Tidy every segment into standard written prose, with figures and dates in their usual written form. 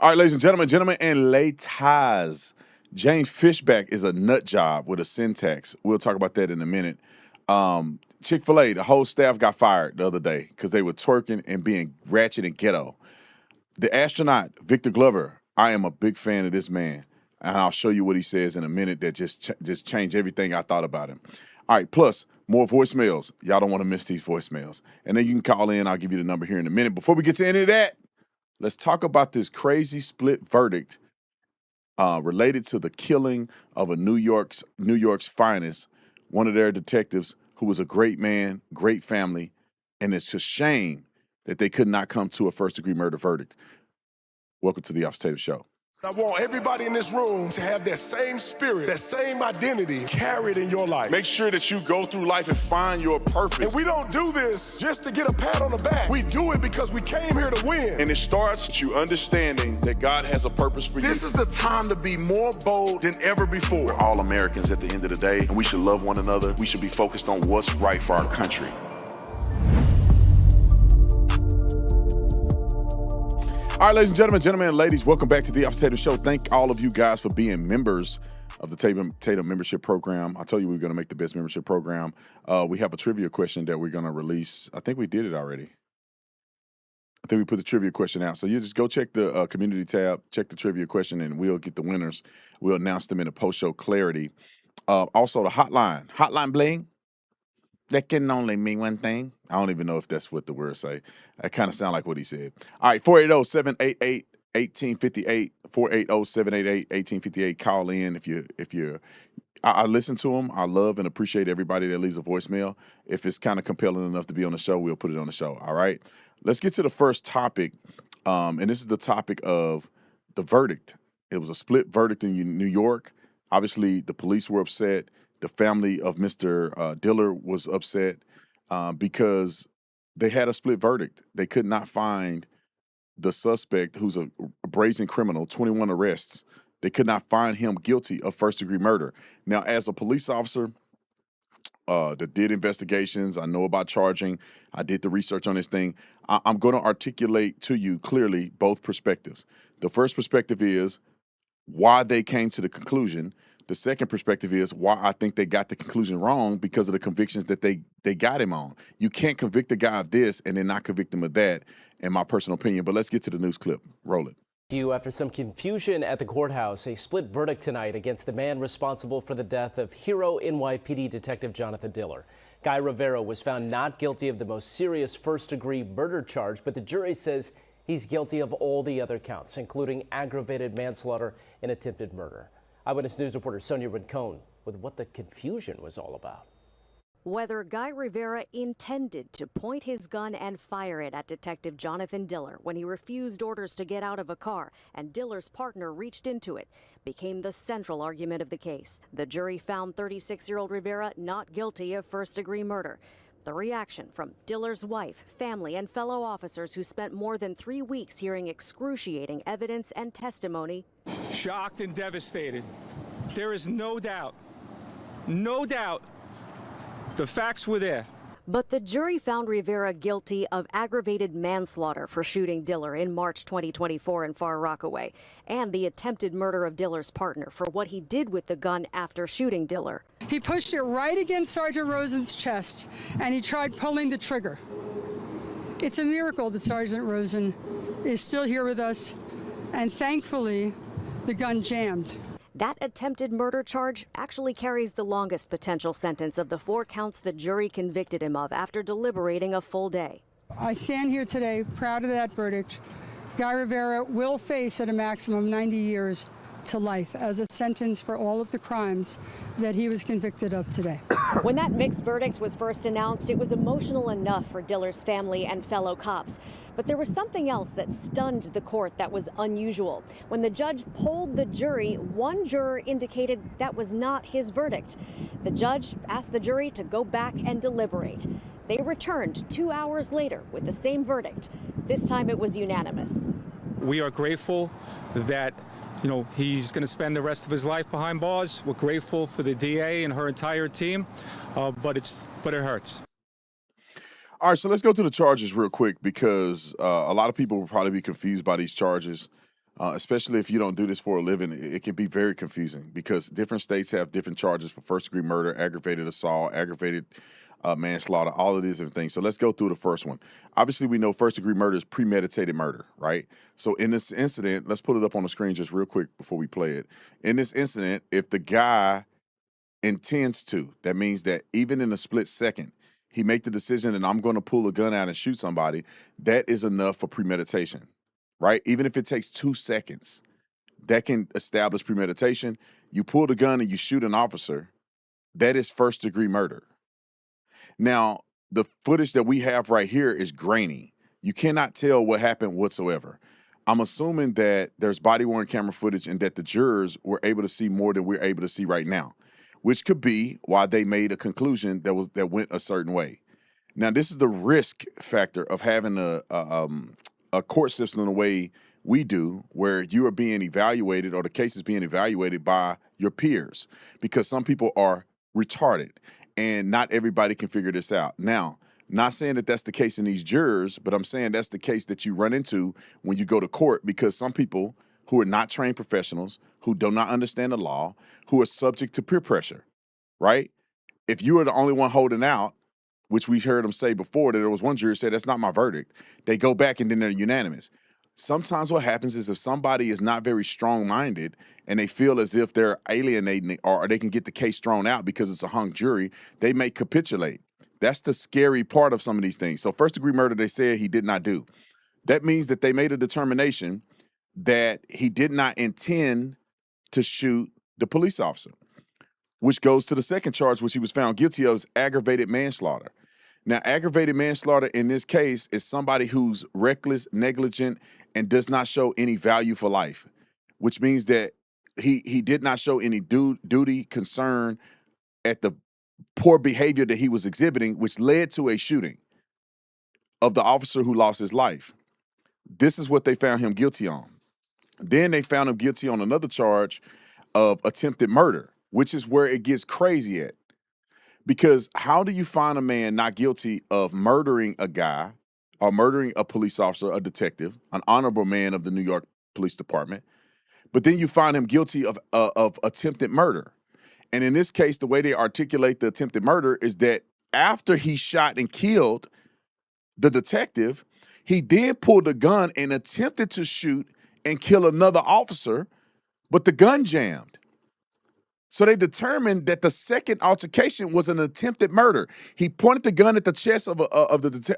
All right, ladies and gentlemen, and ladies, James Fishback is a nut job with a syntax. We'll talk about that in a minute. Chick-fil-A, the whole staff got fired the other day because they were twerking and being ratchet and ghetto. The astronaut, Victor Glover, I am a big fan of this man, and I'll show you what he says in a minute that just changed everything I thought about him. All right, plus more voicemails. Y'all don't want to miss these voicemails. And then you can call in. I'll give you the number here in a minute. Before we get to any of that, let's talk about this crazy split verdict related to the killing of a New York's finest, one of their detectives who was a great man, great family, and it's a shame that they could not come to a first-degree murder verdict. Welcome to the Officer Tatum Show. I want everybody in this room to have that same spirit, that same identity carried in your life. Make sure that you go through life and find your purpose. And we don't do this just to get a pat on the back. We do it because we came here to win. And it starts with you understanding that God has a purpose for you. This is the time to be more bold than ever before. We're all Americans at the end of the day, and we should love one another. We should be focused on what's right for our country. All right, ladies and gentlemen, and ladies, welcome back to the Officer Tatum Show. Thank all of you guys for being members of the Tatum membership program. I told you we were going to make the best membership program. We have a trivia question that we're going to release. I think we did it already. I think we put the trivia question out. So you just go check the community tab, check the trivia question, and we'll get the winners. We'll announce them in a post-show clarity. Also, the hotline bling. That can only mean one thing. I don't even know if that's what the words say. That kind of sound like what he said. All right, 480-788-1858, 480-788-1858. Call in if you're. I listen to them. I love and appreciate everybody that leaves a voicemail. If it's kind of compelling enough to be on the show, we'll put it on the show. All right, let's get to the first topic, and this is the topic of the verdict. It was a split verdict in New York. Obviously, the police were upset. The family of Mr. Diller was upset because they had a split verdict. They could not find the suspect, who's a brazen criminal, 21 arrests. They could not find him guilty of first-degree murder. Now, as a police officer that did investigations, I know about charging. I did the research on this thing. I'm going to articulate to you clearly both perspectives. The first perspective is why they came to the conclusion. The second perspective is why I think they got the conclusion wrong because of the convictions that they got him on. You can't convict a guy of this and then not convict him of that, in my personal opinion. But let's get to the news clip. Roll it. After some confusion at the courthouse, a split verdict tonight against the man responsible for the death of hero NYPD Detective Jonathan Diller. Guy Rivera was found not guilty of the most serious first-degree murder charge, but the jury says he's guilty of all the other counts, including aggravated manslaughter and attempted murder. Eyewitness News reporter Sonia Rincon with what the confusion was all about. Whether Guy Rivera intended to point his gun and fire it at Detective Jonathan Diller when he refused orders to get out of a car and Diller's partner reached into it became the central argument of the case. The jury found 36-year-old Rivera not guilty of first-degree murder. The reaction from Diller's wife, family, and fellow officers who spent more than 3 weeks hearing excruciating evidence and testimony. Shocked and devastated. There is no doubt, the facts were there. But the jury found Rivera guilty of aggravated manslaughter for shooting Diller in March 2024 in Far Rockaway, and the attempted murder of Diller's partner for what he did with the gun after shooting Diller. He pushed it right against Sergeant Rosen's chest, and he tried pulling the trigger. It's a miracle that Sergeant Rosen is still here with us, and thankfully, the gun jammed. That attempted murder charge actually carries the longest potential sentence of the 4 counts the jury convicted him of after deliberating a full day. I stand here today proud of that verdict. Guy Rivera will face at a maximum of 90 years to life as a sentence for all of the crimes that he was convicted of today. When that mixed verdict was first announced, it was emotional enough for Diller's family and fellow cops. But there was something else that stunned the court that was unusual. When the judge polled the jury, one juror indicated that was not his verdict. The judge asked the jury to go back and deliberate. They returned 2 hours later with the same verdict. This time it was unanimous. We are grateful that he's going to spend the rest of his life behind bars. We're grateful for the DA and her entire team, but it hurts. All right, so let's go to the charges real quick because a lot of people will probably be confused by these charges. especially if you don't do this for a living. It can be very confusing because different states have different charges for first-degree murder, aggravated assault, aggravated manslaughter, all of these different things. So let's go through the first one. Obviously, we know first-degree murder is premeditated murder, right? So in this incident, let's put it up on the screen just real quick before we play it. In this incident, if the guy intends to, that means that even in a split second, he make the decision and I'm going to pull a gun out and shoot somebody, that is enough for premeditation, right? Even if it takes 2 seconds, that can establish premeditation. You pull the gun and you shoot an officer, that is first-degree murder. Now, the footage that we have right here is grainy. You cannot tell what happened whatsoever. I'm assuming that there's body-worn camera footage and that the jurors were able to see more than we're able to see right now, which could be why they made a conclusion that went a certain way. Now, this is the risk factor of having a court system the way we do, where you are being evaluated or the case is being evaluated by your peers, because some people are retarded and not everybody can figure this out. Now, not saying that that's the case in these jurors, but I'm saying that's the case that you run into when you go to court, because some people who are not trained professionals, who do not understand the law, who are subject to peer pressure, right? If you are the only one holding out, which we heard them say before, that there was one jury said, that's not my verdict. They go back and then they're unanimous. Sometimes what happens is if somebody is not very strong-minded and they feel as if they're alienating or they can get the case thrown out because it's a hung jury, they may capitulate. That's the scary part of some of these things. So first-degree murder, they said he did not do. That means that they made a determination that he did not intend to shoot the police officer, which goes to the second charge, which he was found guilty of, is aggravated manslaughter. Now, aggravated manslaughter in this case is somebody who's reckless, negligent, and does not show any value for life, which means that he did not show any duty, concern at the poor behavior that he was exhibiting, which led to a shooting of the officer who lost his life. This is what they found him guilty on. Then they found him guilty on another charge of attempted murder, which is where it gets crazy at. Because how do you find a man not guilty of murdering a guy or murdering a police officer, a detective, an honorable man of the New York Police Department, but then you find him guilty of attempted murder? And in this case, the way they articulate the attempted murder is that after he shot and killed the detective, he then pulled a gun and attempted to shoot and kill another officer, but the gun jammed. So they determined that the second altercation was an attempted murder. He pointed the gun at the chest of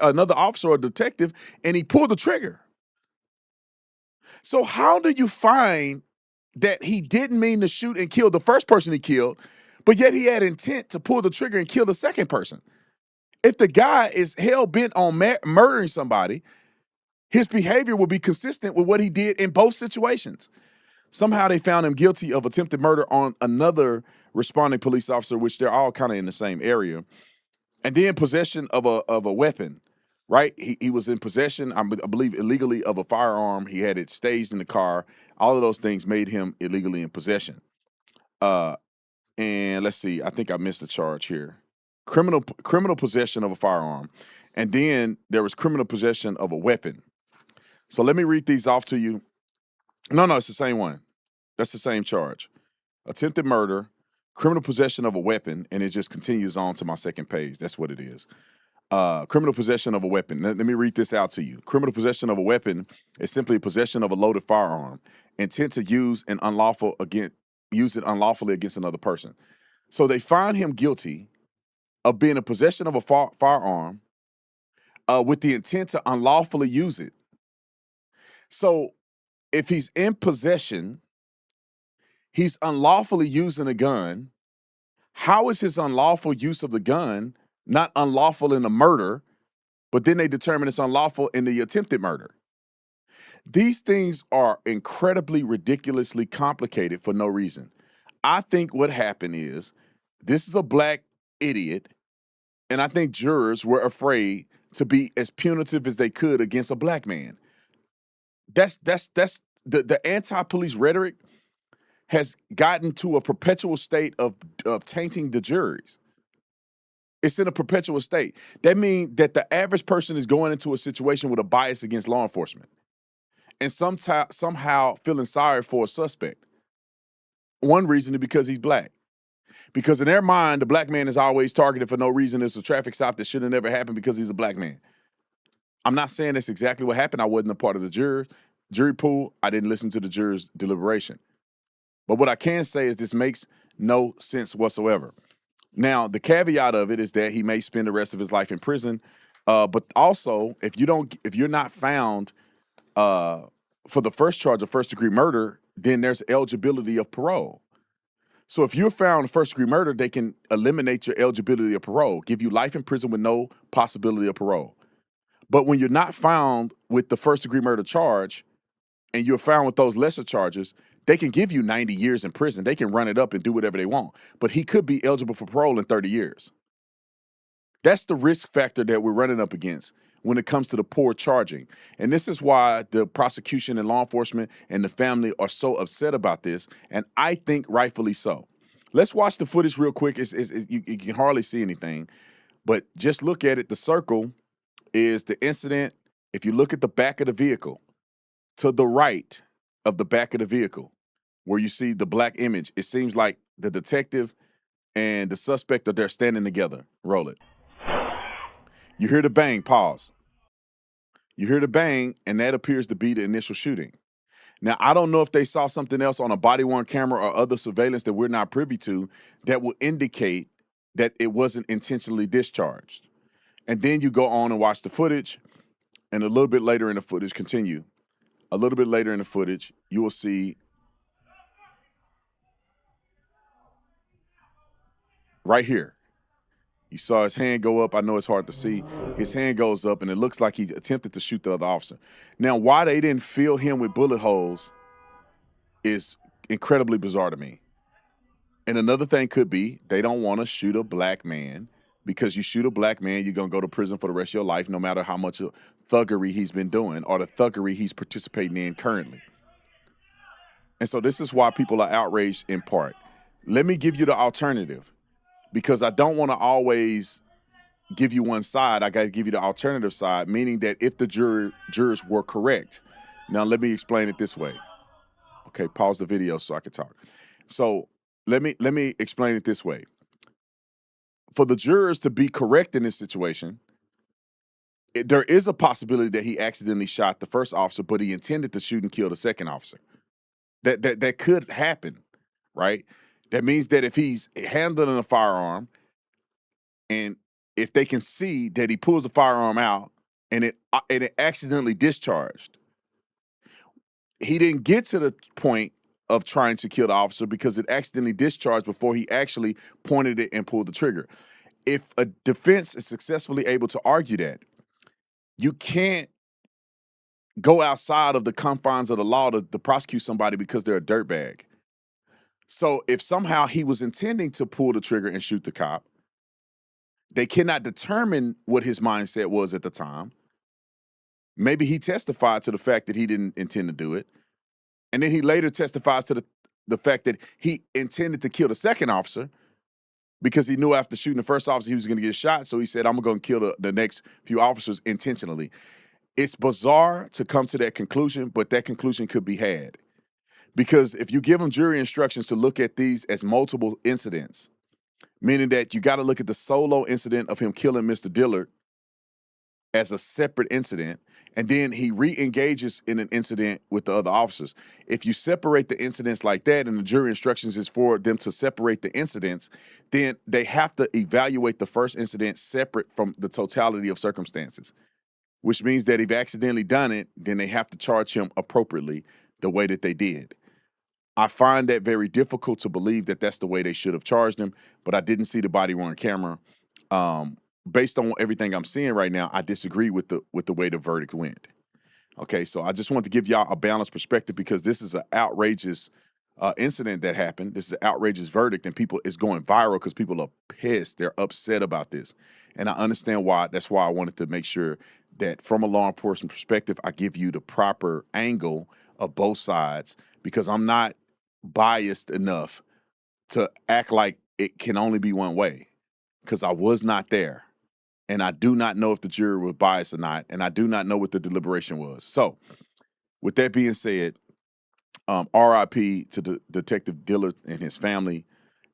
another officer or detective, and he pulled the trigger. So how do you find that he didn't mean to shoot and kill the first person he killed, but yet he had intent to pull the trigger and kill the second person? If the guy is hell-bent on murdering somebody, his behavior will be consistent with what he did in both situations. Somehow they found him guilty of attempted murder on another responding police officer, which they're all kind of in the same area. And then possession of a weapon, right? He was in possession, I believe, illegally of a firearm. He had it staged in the car. All of those things made him illegally in possession. And let's see, I think I missed a charge here. Criminal possession of a firearm. And then there was criminal possession of a weapon. So let me read these off to you. No, it's the same one. That's the same charge. Attempted murder, criminal possession of a weapon, and it just continues on to my second page. That's what it is. Criminal possession of a weapon. Let me read this out to you. Criminal possession of a weapon is simply possession of a loaded firearm, intent to use it unlawfully against another person. So they find him guilty of being in possession of a firearm with the intent to unlawfully use it. So if he's in possession, he's unlawfully using a gun. How is his unlawful use of the gun not unlawful in the murder, but then they determine it's unlawful in the attempted murder? These things are incredibly, ridiculously complicated for no reason. I think what happened is this is a black idiot, and I think jurors were afraid to be as punitive as they could against a black man. That's the anti-police rhetoric has gotten to a perpetual state of tainting the juries. It's in a perpetual state. That means that the average person is going into a situation with a bias against law enforcement. and somehow feeling sorry for a suspect. One reason is because he's black. Because in their mind, the black man is always targeted for no reason. It's a traffic stop that should have never happened because he's a black man. I'm not saying that's exactly what happened. I wasn't a part of the jury pool. I didn't listen to the jurors' deliberation. But what I can say is this makes no sense whatsoever. Now, the caveat of it is that he may spend the rest of his life in prison. But also, if you're not found for the first charge of first-degree murder, then there's eligibility of parole. So if you're found first-degree murder, they can eliminate your eligibility of parole, give you life in prison with no possibility of parole. But when you're not found with the first-degree murder charge and you're found with those lesser charges, they can give you 90 years in prison. They can run it up and do whatever they want. But he could be eligible for parole in 30 years. That's the risk factor that we're running up against when it comes to the poor charging. And this is why the prosecution and law enforcement and the family are so upset about this, and I think rightfully so. Let's watch the footage real quick. You can hardly see anything, but just look at it. The circle is the incident. If you look at the back of the vehicle, to the right of the back of the vehicle, where you see the black image, it seems like the detective and the suspect are there standing together. Roll it. You hear the bang, pause. You hear the bang, and that appears to be the initial shooting. Now, I don't know if they saw something else on a body-worn camera or other surveillance that we're not privy to that will indicate that it wasn't intentionally discharged. And then you go on and watch the footage, and a little bit later in the footage, continue. A little bit later in the footage, you will see right here. You saw his hand go up. I know it's hard to see. His hand goes up, and it looks like he attempted to shoot the other officer. Now, why they didn't fill him with bullet holes is incredibly bizarre to me. And another thing could be they don't want to shoot a black man, because you shoot a black man, you're going to go to prison for the rest of your life, no matter how much thuggery he's been doing or the thuggery he's participating in currently. And so this is why people are outraged in part. Let me give you the alternative, because I don't want to always give you one side. I got to give you the alternative side, meaning that if the jurors were correct. Now, let me explain it this way. Okay, pause the video so I can talk. So let me explain it this way. For the jurors to be correct in this situation, there is a possibility that he accidentally shot the first officer, but he intended to shoot and kill the second officer. That could happen, right? That means that if he's handling a firearm, and if they can see that he pulls the firearm out and it accidentally discharged, he didn't get to the point of trying to kill the officer because it accidentally discharged before he actually pointed it and pulled the trigger. If a defense is successfully able to argue that, you can't go outside of the confines of the law to prosecute somebody because they're a dirtbag. So if somehow he was intending to pull the trigger and shoot the cop, they cannot determine what his mindset was at the time. Maybe he testified to the fact that he didn't intend to do it. And then he later testifies to the fact that he intended to kill the second officer because he knew after shooting the first officer he was going to get shot. So he said, I'm going to kill the next few officers intentionally. It's bizarre to come to that conclusion, but that conclusion could be had. Because if you give them jury instructions to look at these as multiple incidents, meaning that you got to look at the solo incident of him killing Mr. Dillard as a separate incident, and then he re-engages in an incident with the other officers. If you separate the incidents like that, and the jury instructions is for them to separate the incidents, then they have to evaluate the first incident separate from the totality of circumstances, which means that if he accidentally done it, then they have to charge him appropriately the way that they did. I find that very difficult to believe that that's the way they should have charged him, but I didn't see the body-worn camera. Based on everything I'm seeing right now, I disagree with the way the verdict went. Okay, so I just want to give y'all a balanced perspective because this is an outrageous incident that happened. This is an outrageous verdict, and it's going viral because people are pissed. They're upset about this, and I understand why. That's why I wanted to make sure that from a law enforcement perspective, I give you the proper angle of both sides, because I'm not biased enough to act like it can only be one way, because I was not there. And I do not know if the jury was biased or not, and I do not know what the deliberation was. So With that being said, RIP to the Detective Dillard and his family.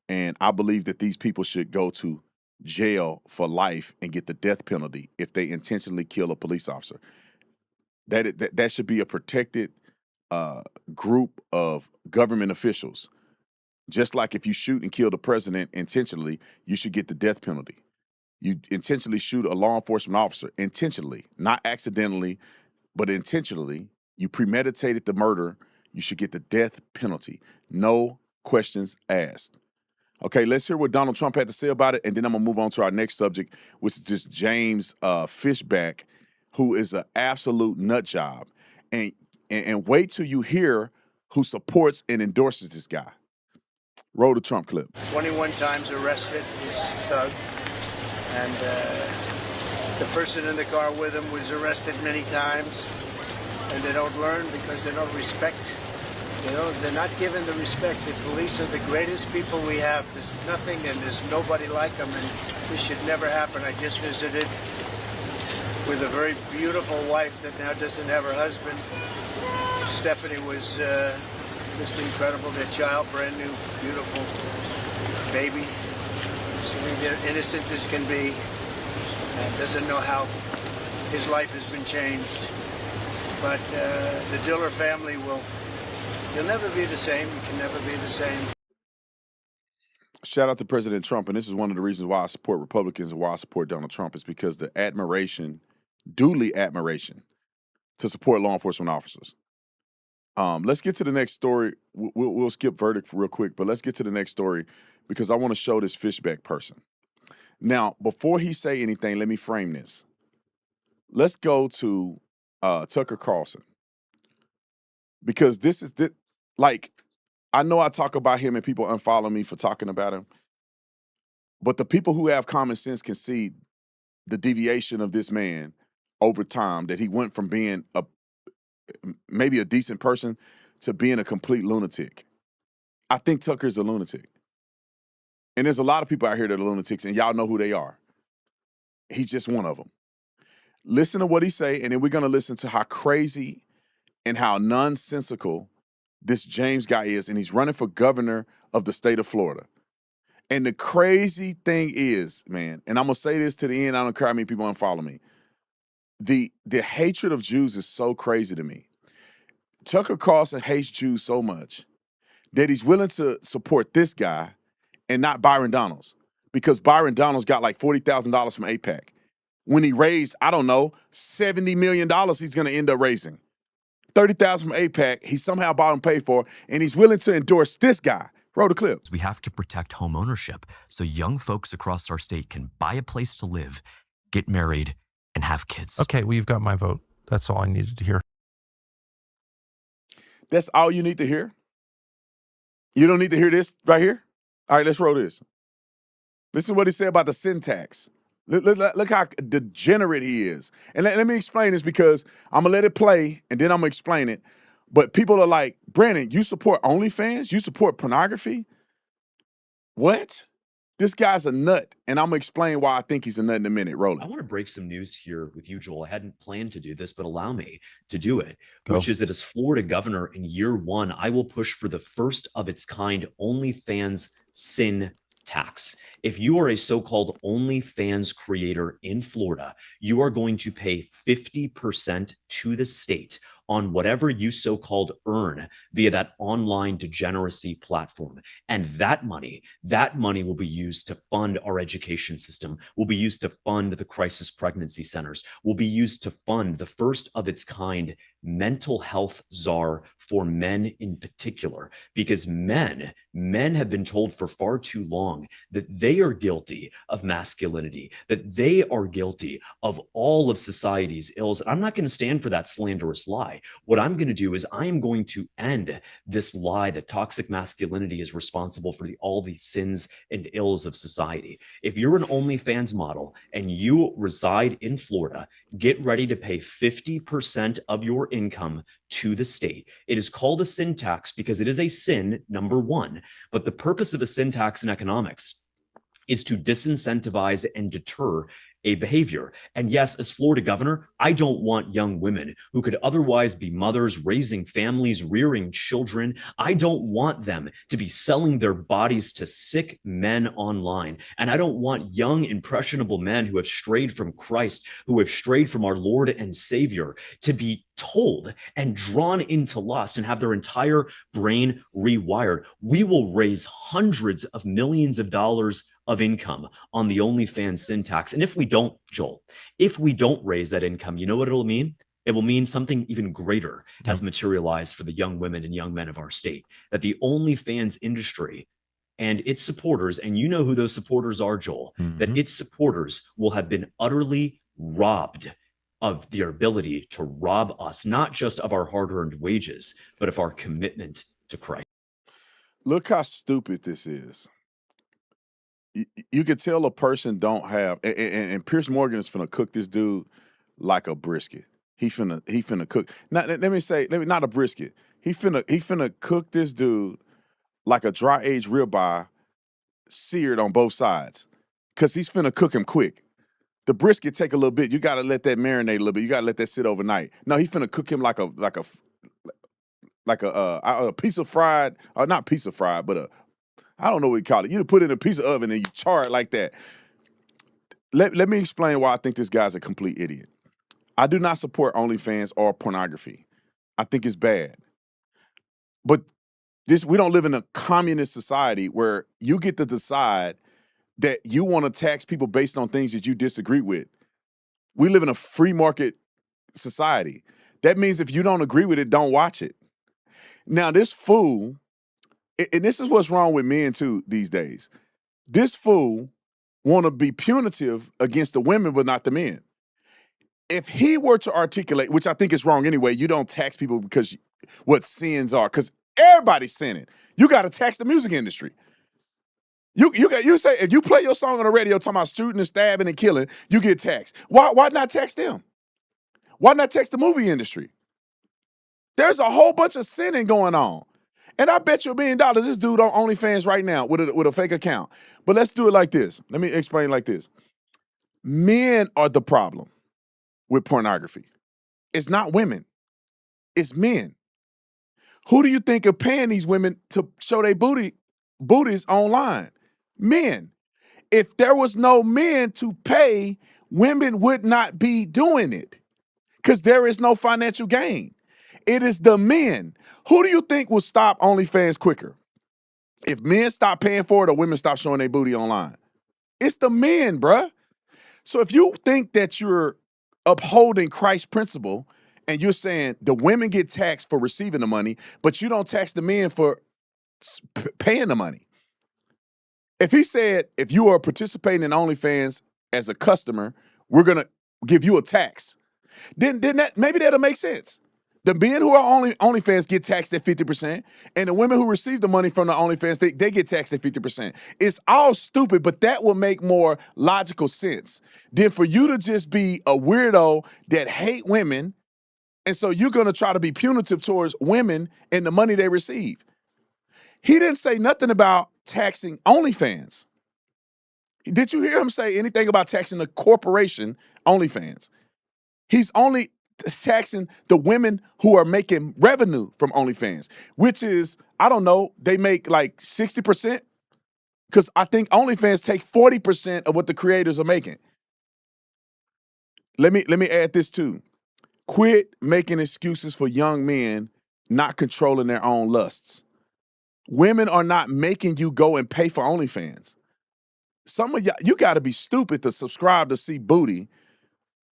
And I believe that these people should go to jail for life and get the death penalty if they intentionally kill a police officer. That should be a protected group of government officials. Just like if you shoot and kill the president intentionally, you should get the death penalty. You intentionally shoot a law enforcement officer, intentionally, not accidentally, but intentionally, you premeditated the murder, you should get the death penalty. No questions asked. Okay, let's hear what Donald Trump had to say about it, and then I'm going to move on to our next subject, which is just James Fishback, who is an absolute nut job. And wait till you hear who supports and endorses this guy. Roll the Trump clip. 21 times arrested, this thug. And the person in the car with him was arrested many times. And they don't learn because they don't respect. They're not given the respect. The police are the greatest people we have. There's nothing and there's nobody like them. And this should never happen. I just visited with a very beautiful wife that now doesn't have her husband. Stephanie was just incredible. Their child, brand new, beautiful baby. So they're innocent as can be, and doesn't know how his life has been changed. But the Diller family he'll never be the same. He can never be the same. Shout out to President Trump, and this is one of the reasons why I support Republicans and why I support Donald Trump is because the duly admiration to support law enforcement officers. Let's get to the next story. We'll skip verdict real quick, but let's get to the next story because I want to show this Fishback person. Now, before he say anything, let me frame this. Let's go to Tucker Carlson because I know I talk about him and people unfollow me for talking about him, but the people who have common sense can see the deviation of this man over time, that he went from being maybe a decent person to being a complete lunatic. I think Tucker's a lunatic. And there's a lot of people out here that are lunatics, and y'all know who they are. He's just one of them. Listen to what he say, and then we're going to listen to how crazy and how nonsensical this James guy is, and he's running for governor of the state of Florida. And the crazy thing is, man, and I'm going to say this to the end, I don't care how many people unfollow me. The hatred of Jews is so crazy to me. Tucker Carlson hates Jews so much that he's willing to support this guy and not Byron Donalds, because Byron Donalds got like $40,000 from AIPAC. When he raised, I don't know, $70 million he's going to end up raising. $30,000 from AIPAC, he somehow bought and paid for, and he's willing to endorse this guy. Roll the clip. We have to protect home ownership so young folks across our state can buy a place to live, get married, and have kids. Okay, well, you've got my vote. That's all I needed to hear. That's all you need to hear? You don't need to hear this right here? All right, let's roll this. Listen to what he said about the syntax. Look how degenerate he is. And let me explain this because I'm going to let it play, and then I'm going to explain it. But people are like, Brandon, you support OnlyFans? You support pornography? What? This guy's a nut, and I'm going to explain why I think he's a nut in a minute. Roll it. I want to break some news here with you, Joel. I hadn't planned to do this, but allow me to do it, which is that as Florida governor in year one, I will push for the first of its kind OnlyFans sin tax. If you are a so-called OnlyFans creator in Florida, you are going to pay 50% to the state on whatever you so-called earn via that online degeneracy platform. And that money will be used to fund our education system, will be used to fund the crisis pregnancy centers, will be used to fund the first of its kind mental health czar for men in particular, because men have been told for far too long that they are guilty of masculinity, that they are guilty of all of society's ills. I'm not going to stand for that slanderous lie. What I'm going to do is I am going to end this lie that toxic masculinity is responsible for all the sins and ills of society. If you're an OnlyFans model and you reside in Florida, get ready to pay 50% of your income to the state. It is called a sin tax because it is a sin, number one. But the purpose of a sin tax in economics is to disincentivize and deter a behavior. And yes, as Florida governor, I don't want young women who could otherwise be mothers, raising families, rearing children. I don't want them to be selling their bodies to sick men online. And I don't want young, impressionable men who have strayed from Christ, who have strayed from our Lord and Savior, to be told and drawn into lust and have their entire brain rewired. We will raise hundreds of millions of dollars of income on the OnlyFans sin tax. And if we don't, Joel, if we don't raise that income, you know what it'll mean? It will mean something even greater has materialized for the young women and young men of our state, that the OnlyFans industry and its supporters, and you know who those supporters are, Joel, that its supporters will have been utterly robbed of their ability to rob us, not just of our hard-earned wages, but of our commitment to Christ. Look how stupid this is. You could tell a person don't have, and Pierce Morgan is finna cook this dude like a brisket. He finna cook. Not a brisket. He finna cook this dude like a dry aged ribeye, seared on both sides, cause he's finna cook him quick. The brisket take a little bit. You gotta let that marinate a little bit. You gotta let that sit overnight. No, he finna cook him like a piece of fried, or not piece of fried, but I don't know what you call it. You put it in a piece of oven and you char it like that. Let me explain why I think this guy's a complete idiot. I do not support OnlyFans or pornography. I think it's bad. But we don't live in a communist society where you get to decide that you want to tax people based on things that you disagree with. We live in a free market society. That means if you don't agree with it, don't watch it. Now, this fool, and this is what's wrong with men too these days. This fool want to be punitive against the women, but not the men. If he were to articulate, which I think is wrong anyway, you don't tax people because what sins are, because everybody's sinning. You got to tax the music industry. You say if you play your song on the radio talking about shooting and stabbing and killing, you get taxed. Why not tax them? Why not tax the movie industry? There's a whole bunch of sinning going on. And I bet you $1 million this dude on OnlyFans right now with a fake account. But let's do it like this. Let me explain like this. Men are the problem with pornography. It's not women. It's men. Who do you think are paying these women to show their booties online? Men. If there was no men to pay, women would not be doing it because there is no financial gain. It is the men. Who do you think will stop OnlyFans quicker? If men stop paying for it or women stop showing their booty online? It's the men, bruh. So if you think that you're upholding Christ's principle and you're saying the women get taxed for receiving the money, but you don't tax the men for paying the money. If he said, if you are participating in OnlyFans as a customer, we're going to give you a tax, then maybe that'll make sense. The men who are OnlyFans get taxed at 50%, and the women who receive the money from the OnlyFans, they get taxed at 50%. It's all stupid, but that will make more logical sense than for you to just be a weirdo that hate women, and so you're going to try to be punitive towards women and the money they receive. He didn't say nothing about taxing OnlyFans. Did you hear him say anything about taxing the corporation OnlyFans? He's only taxing the women who are making revenue from OnlyFans, which is, I don't know, they make like 60%? Because I think OnlyFans take 40% of what the creators are making. Let me add this too. Quit making excuses for young men not controlling their own lusts. Women are not making you go and pay for OnlyFans. Some of y'all, you got to be stupid to subscribe to see booty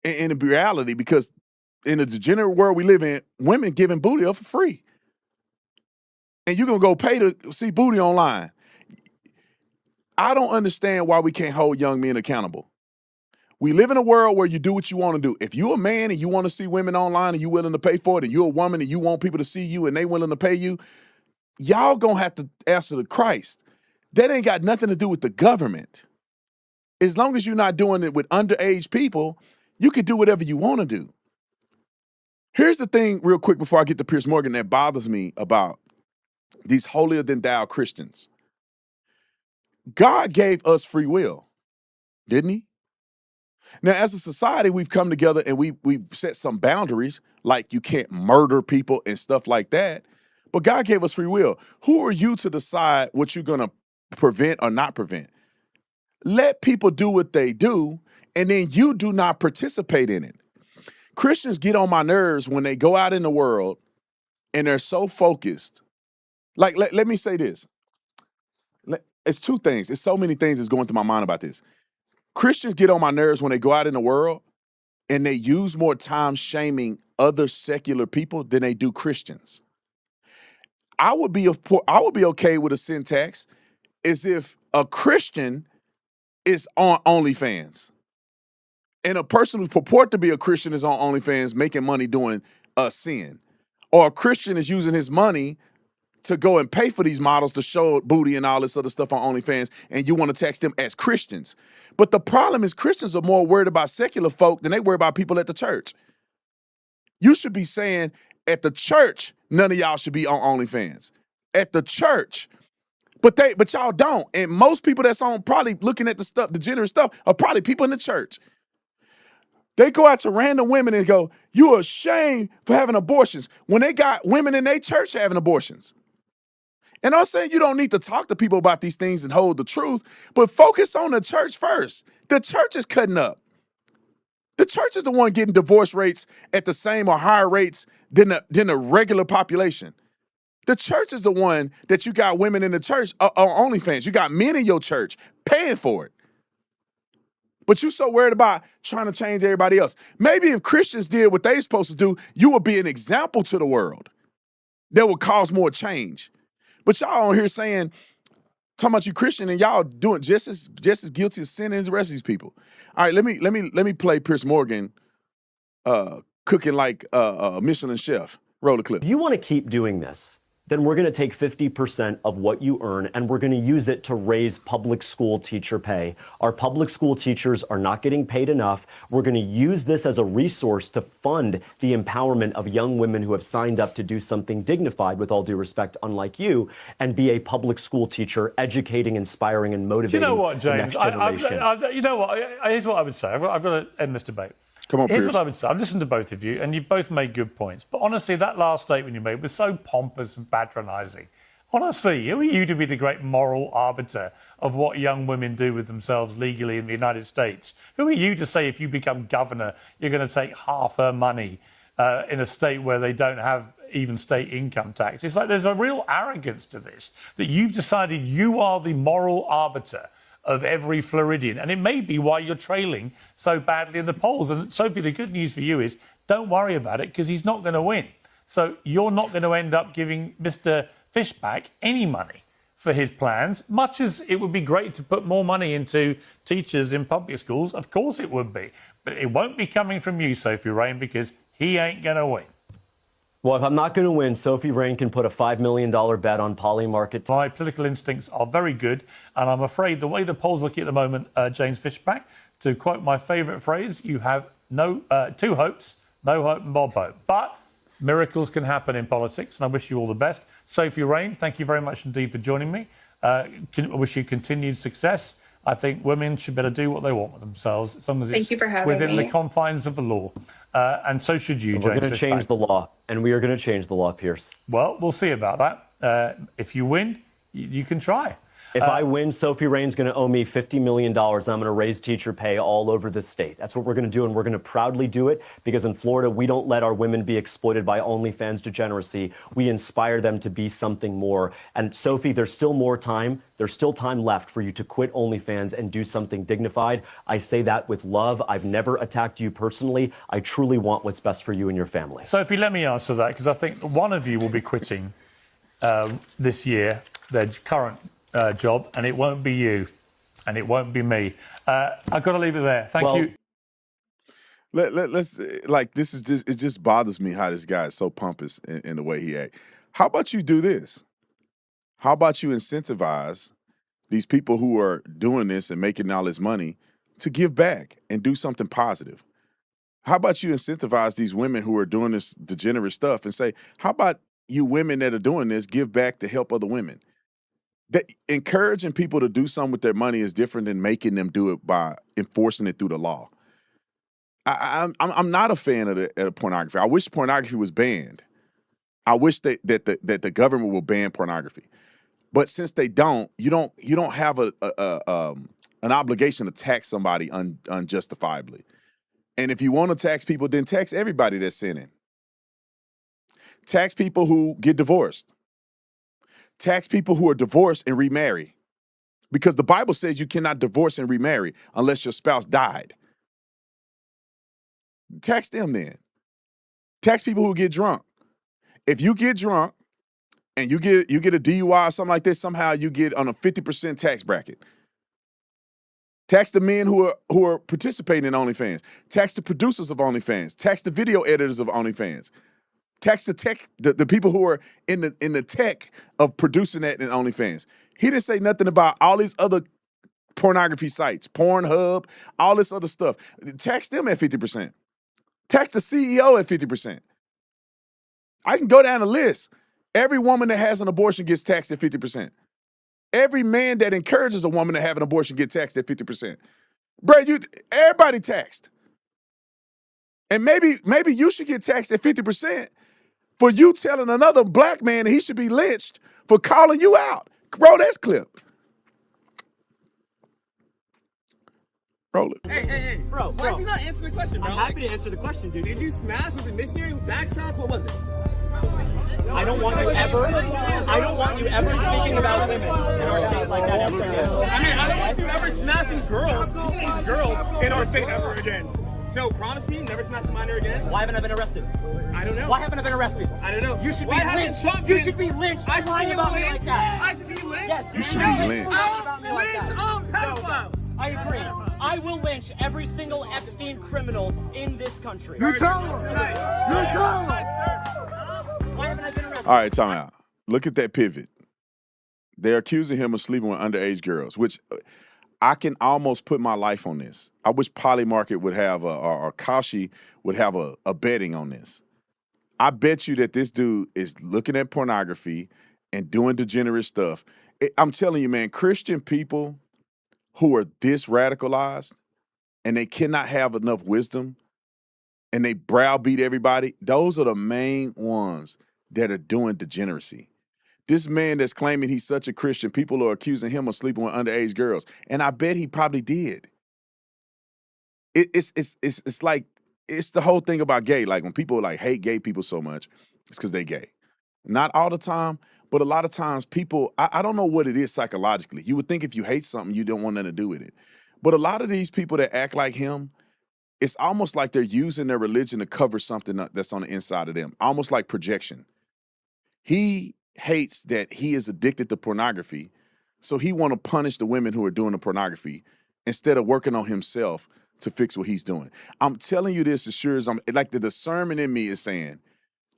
in reality, because in the degenerate world we live in, women giving booty up for free. And you're going to go pay to see booty online. I don't understand why we can't hold young men accountable. We live in a world where you do what you want to do. If you're a man and you want to see women online and you're willing to pay for it, and you're a woman and you want people to see you and they willing to pay you, y'all going to have to answer to Christ. That ain't got nothing to do with the government. As long as you're not doing it with underage people, you can do whatever you want to do. Here's the thing real quick before I get to Pierce Morgan that bothers me about these holier-than-thou Christians. God gave us free will, didn't he? Now, as a society, we've come together and we've set some boundaries, like you can't murder people and stuff like that. But God gave us free will. Who are you to decide what you're going to prevent or not prevent? Let people do what they do, and then you do not participate in it. Christians get on my nerves when they go out in the world and they're so focused. Like, let me say this. It's two things. It's so many things that's going through my mind about this. Christians get on my nerves when they go out in the world and they use more time shaming other secular people than they do Christians. I would be okay with a syntax as if a Christian is on OnlyFans and a person who's purport to be a Christian is on OnlyFans making money doing a sin, or a Christian is using his money to go and pay for these models to show booty and all this other stuff on OnlyFans, and you want to tax them as Christians. But the problem is Christians are more worried about secular folk than they worry about people at the church. You should be saying, at the church, none of y'all should be on OnlyFans. At the church. But y'all don't. And most people that's on probably looking at the stuff, the generous stuff, are probably people in the church. They go out to random women and go, you're ashamed for having abortions, when they got women in their church having abortions. And I'm saying you don't need to talk to people about these things and hold the truth, but focus on the church first. The church is cutting up. The church is the one getting divorce rates at the same or higher rates than the regular population. The church is the one that you got women in the church on OnlyFans. You got men in your church paying for it. But you so worried about trying to change everybody else. Maybe if Christians did what they supposed to do, you would be an example to the world that would cause more change. But y'all on here talking about you Christian, and y'all doing just as guilty of sin as the rest of these people. All right, let me play Pierce Morgan cooking like a Michelin chef. Roll the clip. If you want to keep doing this, then we're going to take 50% of what you earn and we're going to use it to raise public school teacher pay. Our public school teachers are not getting paid enough. We're going to use this as a resource to fund the empowerment of young women who have signed up to do something dignified, with all due respect, unlike you, and be a public school teacher, educating, inspiring, and motivating. Do you know what, the James? next generation. You know what? Here's what I would say. I've got to end this debate. Come on, Here's Pierce. what I would say. I've listened to both of you, and you've both made good points. But honestly, that last statement you made was so pompous and patronising. Honestly, who are you to be the great moral arbiter of what young women do with themselves legally in the United States? Who are you to say if you become governor, you're going to take half her money in a state where they don't have even state income tax? It's like there's a real arrogance to this, that you've decided you are the moral arbiter of every Floridian. And it may be why you're trailing so badly in the polls. And Sophie, the good news for you is don't worry about it, because he's not going to win. So you're not going to end up giving Mr. Fishback any money for his plans, much as it would be great to put more money into teachers in public schools. Of course it would be. But it won't be coming from you, Sophie Rain, because he ain't going to win. Well, if I'm not going to win, Sophie Rain can put a $5 million bet on Polymarket. My political instincts are very good, and I'm afraid the way the polls look at the moment, James Fishback, to quote my favourite phrase, you have two hopes, no hope and Bob hope. But miracles can happen in politics, and I wish you all the best. Sophie Rain, thank you very much indeed for joining me. I wish you continued success. I think women should better do what they want with themselves, as long as it's within the confines of the law. And so should you, James. We're going to change the law, and we are going to change the law, Pierce. Well, we'll see about that. If you win, you can try. If I win, Sophie Rain's going to owe me $50 million, and I'm going to raise teacher pay all over the state. That's what we're going to do, and we're going to proudly do it, because in Florida, we don't let our women be exploited by OnlyFans degeneracy. We inspire them to be something more. And Sophie, there's still more time. There's still time left for you to quit OnlyFans and do something dignified. I say that with love. I've never attacked you personally. I truly want what's best for you and your family. Sophie, let me answer that, because I think one of you will be quitting this year, their current job, and it won't be you, and it won't be me. I've got to leave it there. Thank you. Let's like, this is just, it just bothers me how this guy is so pompous in the way he acts. How about you do this? How about you incentivize these people who are doing this and making all this money to give back and do something positive? How about you incentivize these women who are doing this degenerate stuff and say, how about you women that are doing this give back to help other women? That encouraging people to do something with their money is different than making them do it by enforcing it through the law. I'm not a fan of the pornography. I wish pornography was banned. I wish that the government will ban pornography. But since they don't, you don't have an obligation to tax somebody unjustifiably. And if you want to tax people, then tax everybody that's sinning. Tax people who get divorced. Tax people who are divorced and remarry. Because the Bible says you cannot divorce and remarry unless your spouse died. Tax them then. Tax people who get drunk. If you get drunk and you get a DUI or something like this, somehow you get on a 50% tax bracket. Tax the men who are participating in OnlyFans. Tax the producers of OnlyFans. Tax the video editors of OnlyFans. Tax the people who are in the tech of producing that in OnlyFans. He didn't say nothing about all these other pornography sites, Pornhub, all this other stuff. Tax them at 50%. Tax the CEO at 50%. I can go down the list. Every woman that has an abortion gets taxed at 50%. Every man that encourages a woman to have an abortion gets taxed at 50%. Bro, everybody taxed. And maybe you should get taxed at 50% for you telling another black man that he should be lynched for calling you out. Roll that clip. Roll it. Hey, bro. Why is he not answering the question, bro? I'm happy to answer the question, dude. Did you smash? Was it missionary? Back shots? What was it? I don't want you ever speaking about women in our state like that ever again. I don't want you ever smashing girls, teenage girls, in our state ever again. So promise me, never smash a minor again. Why haven't I been arrested? I don't know. Why haven't I been arrested? I don't know. You should be lynched. You should be lynched. I lying about me like that. I should be lynched. Yes, you should be lynched. About me like that. I agree. I will lynch every single Epstein criminal in this country. You tell him. You tell him. Why haven't I been arrested? All right, time out. Look at that pivot. They're accusing him of sleeping with underage girls, which I can almost put my life on this. I wish Polymarket would have or Kashi would have a betting on this. I bet you that this dude is looking at pornography and doing degenerate stuff. I'm telling you, man, Christian people who are this radicalized and they cannot have enough wisdom and they browbeat everybody, those are the main ones that are doing degeneracy. This man that's claiming he's such a Christian, people are accusing him of sleeping with underage girls. And I bet he probably did. It's like, it's the whole thing about gay. Like when people like hate gay people so much, it's because they gay. Not all the time, but a lot of times people, I don't know what it is psychologically. You would think if you hate something, you don't want nothing to do with it. But a lot of these people that act like him, it's almost like they're using their religion to cover something that's on the inside of them, almost like projection. He hates that he is addicted to pornography, so he want to punish the women who are doing the pornography instead of working on himself to fix what he's doing. I'm telling you this as sure as I'm, like the discernment in me is saying,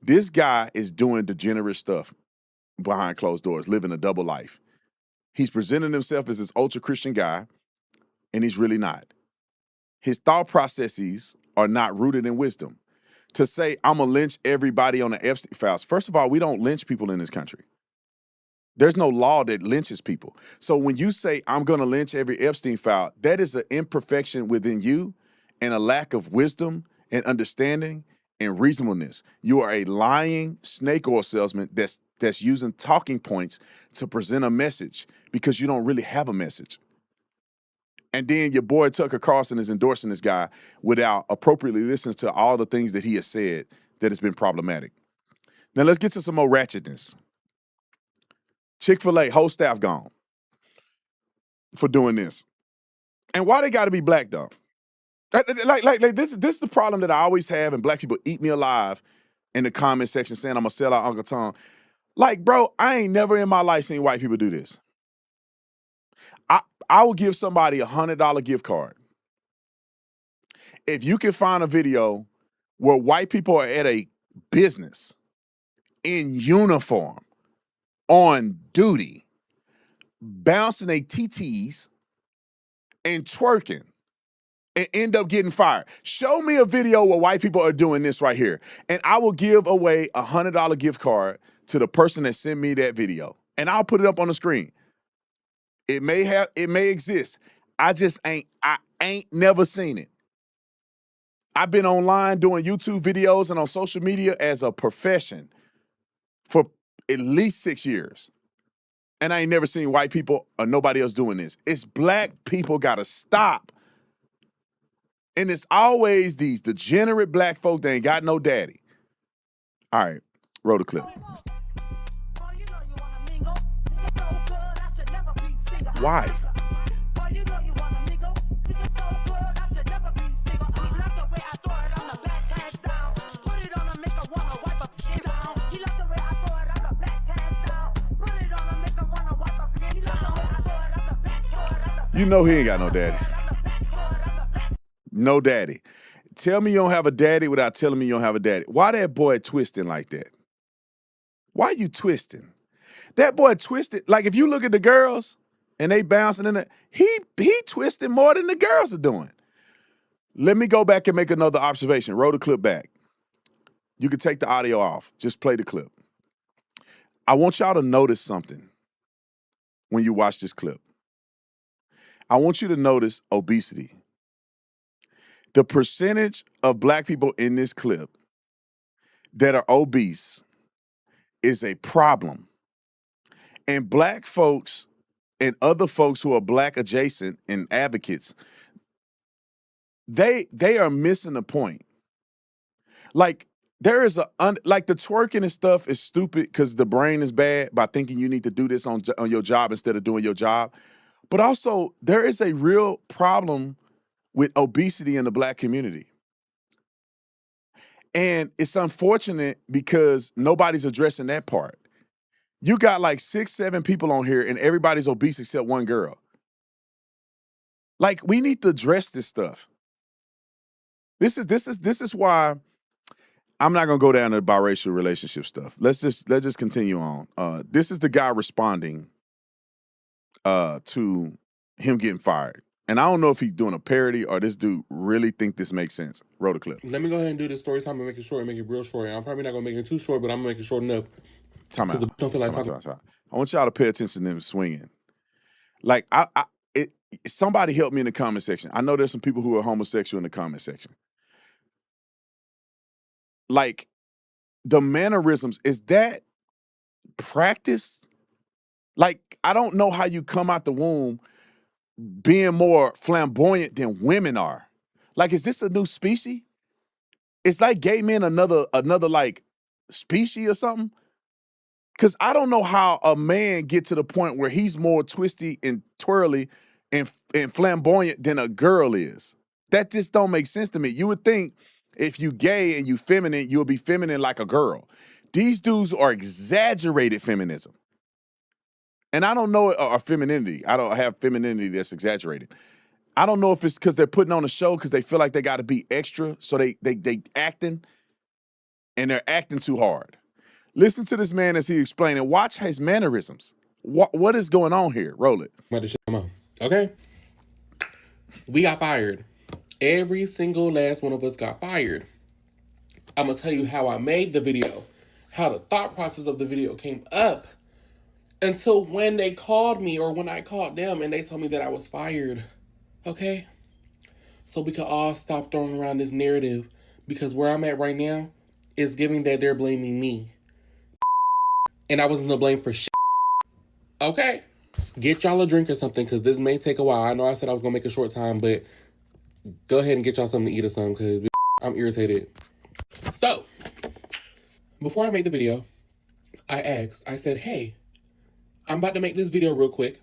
this guy is doing degenerate stuff behind closed doors, living a double life. He's presenting himself as this ultra-Christian guy, and he's really not. His thought processes are not rooted in wisdom. To say, I'm going to lynch everybody on the Epstein files. First of all, we don't lynch people in this country. There's no law that lynches people. So when you say, I'm going to lynch every Epstein file, that is an imperfection within you and a lack of wisdom and understanding and reasonableness. You are a lying snake oil salesman that's using talking points to present a message because you don't really have a message. And then your boy Tucker Carlson is endorsing this guy without appropriately listening to all the things that he has said that has been problematic. Now let's get to some more ratchetness. Chick-fil-A, whole staff gone for doing this. And why they got to be black though? Like this is the problem that I always have, and black people eat me alive in the comment section saying I'm gonna sell out Uncle Tom. Like, bro, I ain't never in my life seen white people do this. I will give somebody $100 gift card if you can find a video where white people are at a business in uniform, on duty, bouncing their TTs and twerking and end up getting fired. Show me a video where white people are doing this right here, and I will give away a $100 gift card to the person that sent me that video, and I'll put it up on the screen. It may exist. I ain't never seen it. I've been online doing YouTube videos and on social media as a profession for at least 6 years. And I ain't never seen white people or nobody else doing this. It's black people gotta stop. And it's always these degenerate black folk that ain't got no daddy. All right, roll the clip. Why? You know he ain't got no daddy. No daddy. Tell me you don't have a daddy without telling me you don't have a daddy. Why that boy twisting like that? Why you twisting? That boy twisted. Like if you look at the girls and they bouncing in it, he twisted more than the girls are doing. Let me go back and make another observation. Roll the clip back. You can take the audio off. Just play the clip. I want y'all to notice something when you watch this clip. I want you to notice obesity. The percentage of black people in this clip that are obese is a problem. And black folks and other folks who are black adjacent and advocates, they are missing the point. Like there is like the twerking and stuff is stupid because the brain is bad by thinking you need to do this on your job instead of doing your job. But also there is a real problem with obesity in the black community. And it's unfortunate because nobody's addressing that part. You got like 6, 7 people on here and everybody's obese except one girl. Like we need to address this stuff. This is why I'm not gonna go down to the biracial relationship stuff. Let's just continue on. This is the guy responding to him getting fired. And I don't know if he's doing a parody or this dude really think this makes sense. Roll the clip. Let me go ahead and do this story time and make it short and make it real short. I'm probably not gonna make it too short, but I'm gonna make it short enough. Time out. Don't feel like Time out. I want y'all to pay attention to them swinging. Like somebody help me in the comment section. I know there's some people who are homosexual in the comment section. Like the mannerisms, is that practice? Like I don't know how you come out the womb being more flamboyant than women are. Like, is this a new species? It's like gay men another like species or something. Cause I don't know how a man get to the point where he's more twisty and twirly and flamboyant than a girl is. That just don't make sense to me. You would think if you gay and you feminine, you'll be feminine like a girl. These dudes are exaggerated feminism. And I don't know, or femininity. I don't have femininity that's exaggerated. I don't know if it's because they're putting on a show because they feel like they got to be extra, so they acting, and they're acting too hard. Listen to this man as he explains and watch his mannerisms. What is going on here? Roll it. Okay? We got fired. Every single last one of us got fired. I'm going to tell you how I made the video, how the thought process of the video came up until when they called me or when I called them and they told me that I was fired. Okay? So we could all stop throwing around this narrative because where I'm at right now is giving that they're blaming me. And I wasn't to blame for shit. Okay? Get y'all a drink or something because this may take a while. I know I said I was going to make a short time, but go ahead and get y'all something to eat or something because I'm irritated. So, before I made the video, I said, hey, I'm about to make this video real quick.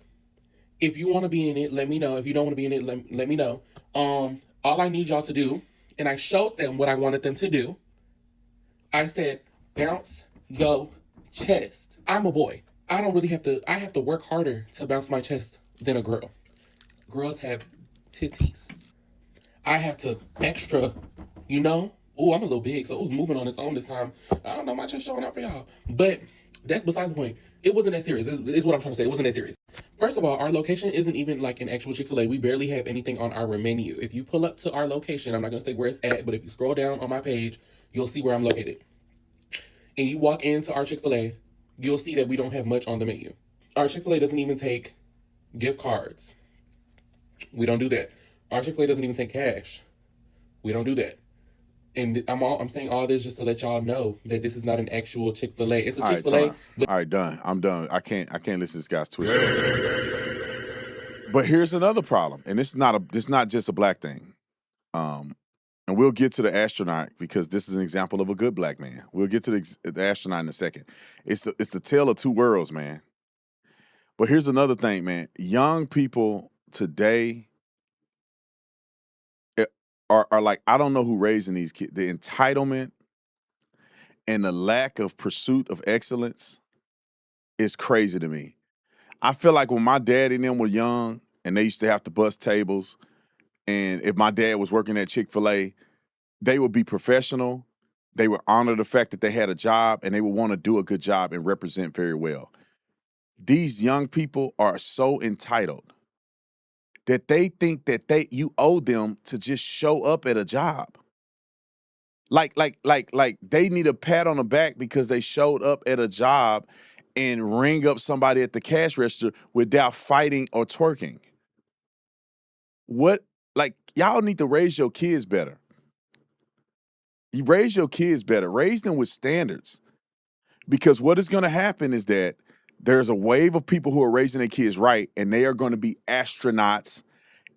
If you want to be in it, let me know. If you don't want to be in it, let me know. All I need y'all to do, and I showed them what I wanted them to do. I said, bounce your chest. I'm a boy. I don't really have to, I have to work harder to bounce my chest than a girl. Girls have titties. I have to extra, you know? Oh, I'm a little big, so it was moving on its own this time. I don't know, my chest showing out for y'all. But that's besides the point. It wasn't that serious. This is what I'm trying to say. It wasn't that serious. First of all, our location isn't even like an actual Chick-fil-A. We barely have anything on our menu. If you pull up to our location, I'm not going to say where it's at, but if you scroll down on my page, you'll see where I'm located. And you walk into our Chick-fil-A, you'll see that we don't have much on the menu. Our Chick-fil-A doesn't even take gift cards. We don't do that. Our Chick-fil-A doesn't even take cash. We don't do that. And I'm saying all this just to let y'all know that this is not an actual Chick-fil-A. It's a All right, Chick-fil-A. time. All right, done. I'm done. I can't listen to this guy's twist. But here's another problem, and this is not just a black thing. And we'll get to the astronaut because this is an example of a good black man. We'll get to the astronaut in a second. It's the tale of two worlds, man. But here's another thing, man. Young people today are like, I don't know who raising these kids. The entitlement and the lack of pursuit of excellence is crazy to me. I feel like when my dad and them were young and they used to have to bust tables, and if my dad was working at Chick-fil-A, they would be professional. They would honor the fact that they had a job, and they would want to do a good job and represent very well. These young people are so entitled that they think that you owe them to just show up at a job. Like they need a pat on the back because they showed up at a job and ring up somebody at the cash register without fighting or twerking. What, like, y'all need to raise your kids better. You raise your kids better. Raise them with standards. Because what is going to happen is that there's a wave of people who are raising their kids right, and they are going to be astronauts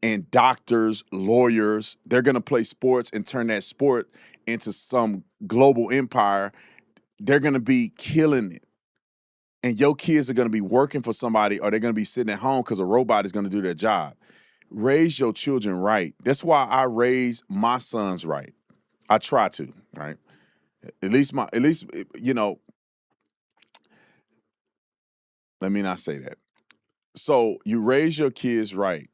and doctors, lawyers. They're going to play sports and turn that sport into some global empire. They're going to be killing it. And your kids are going to be working for somebody, or they're going to be sitting at home because a robot is going to do their job. Raise your children right. That's why I raise my sons right. I try to, right? At least, you know, let me not say that. So you raise your kids right.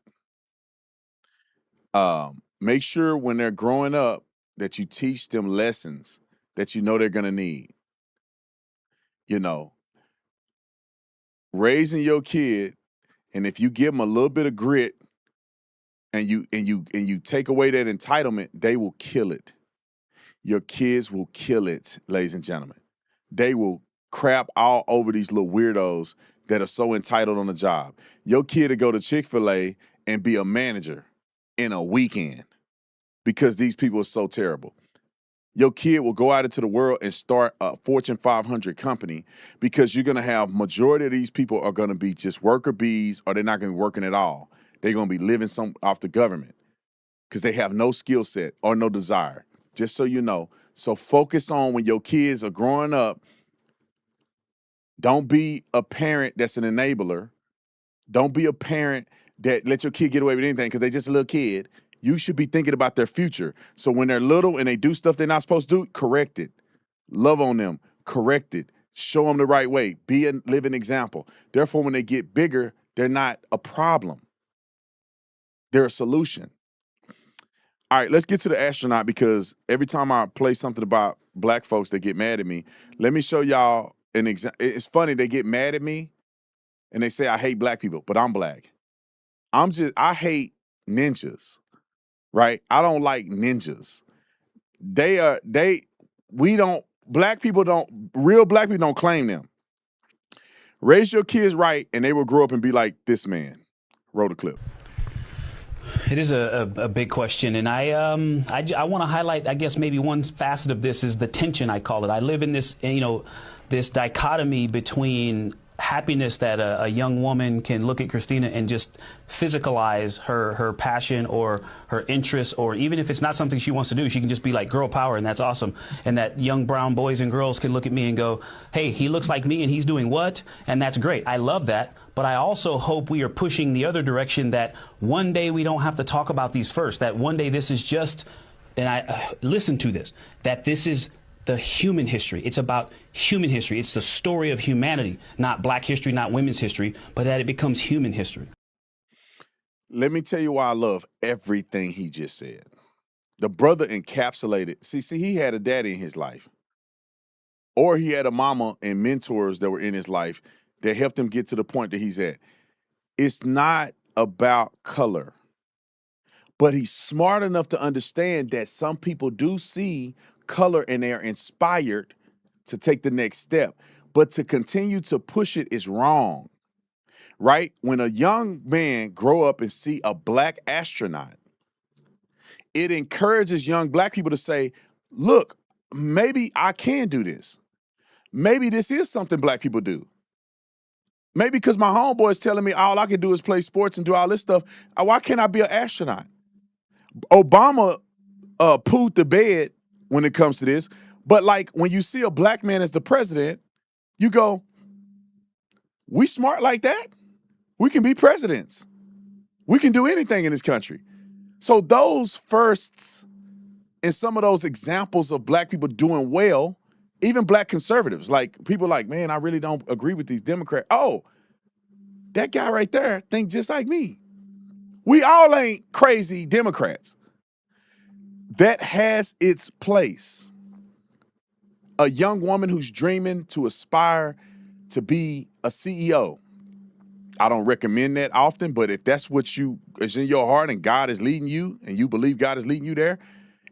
Make sure when they're growing up that you teach them lessons that you know they're gonna need. You know, raising your kid, and if you give them a little bit of grit and you take away that entitlement, they will kill it. Your kids will kill it, ladies and gentlemen. They will crap all over these little weirdos that are so entitled on the job. Your kid to go to Chick-fil-A and be a manager in a weekend because these people are so terrible. Your kid will go out into the world and start a Fortune 500 company because you're going to have majority of these people are going to be just worker bees, or they're not going to be working at all. They're going to be living some off the government because they have no skill set or no desire, just so you know. So focus on when your kids are growing up. Don't be a parent that's an enabler. Don't be a parent that let your kid get away with anything because they're just a little kid. You should be thinking about their future. So when they're little and they do stuff they're not supposed to do, correct it. Love on them. Correct it. Show them the right way. Be a living example. Therefore, when they get bigger, they're not a problem. They're a solution. All right, let's get to the astronaut, because every time I play something about black folks, they get mad at me. Let me show y'all an example. It's funny, they get mad at me and they say I hate black people, but I'm black. I hate ninjas, right? I don't like ninjas. Real black people don't claim them. Raise your kids right and they will grow up and be like this man. Roll the clip. It is a big question, and I want to highlight, I guess, maybe one facet of this is the tension, I call it. I live in this, this dichotomy between happiness that a young woman can look at Christina and just physicalize her passion or her interest, or even if it's not something she wants to do, she can just be like girl power, and that's awesome. And that young brown boys and girls can look at me and go, hey, he looks like me and he's doing what? And that's great. I love that. But I also hope we are pushing the other direction, that one day we don't have to talk about these first, that one day this is just, and I listen to this, that this is the human history. It's about human history. It's the story of humanity, not black history, not women's history, but that it becomes human history. Let me tell you why I love everything he just said. The brother encapsulated, see, he had a daddy in his life, or he had a mama and mentors that were in his life that helped him get to the point that he's at. It's not about color, but he's smart enough to understand that some people do see color and they're inspired to take the next step. But to continue to push it is wrong, right? When a young man grow up and see a black astronaut, it encourages young black people to say, look, maybe I can do this. Maybe this is something black people do. Maybe because my homeboy is telling me all I can do is play sports and do all this stuff. Why can't I be an astronaut? Obama pooed the bed when it comes to this. But like when you see a black man as the president, you go, we smart like that? We can be presidents. We can do anything in this country. So those firsts and some of those examples of black people doing well, even black conservatives, like people like, man, I really don't agree with these Democrats. Oh, that guy right there think just like me. We all ain't crazy Democrats. That has its place. A young woman who's dreaming to aspire to be a CEO. I don't recommend that often, but if that's what is in your heart and God is leading you and you believe God is leading you there,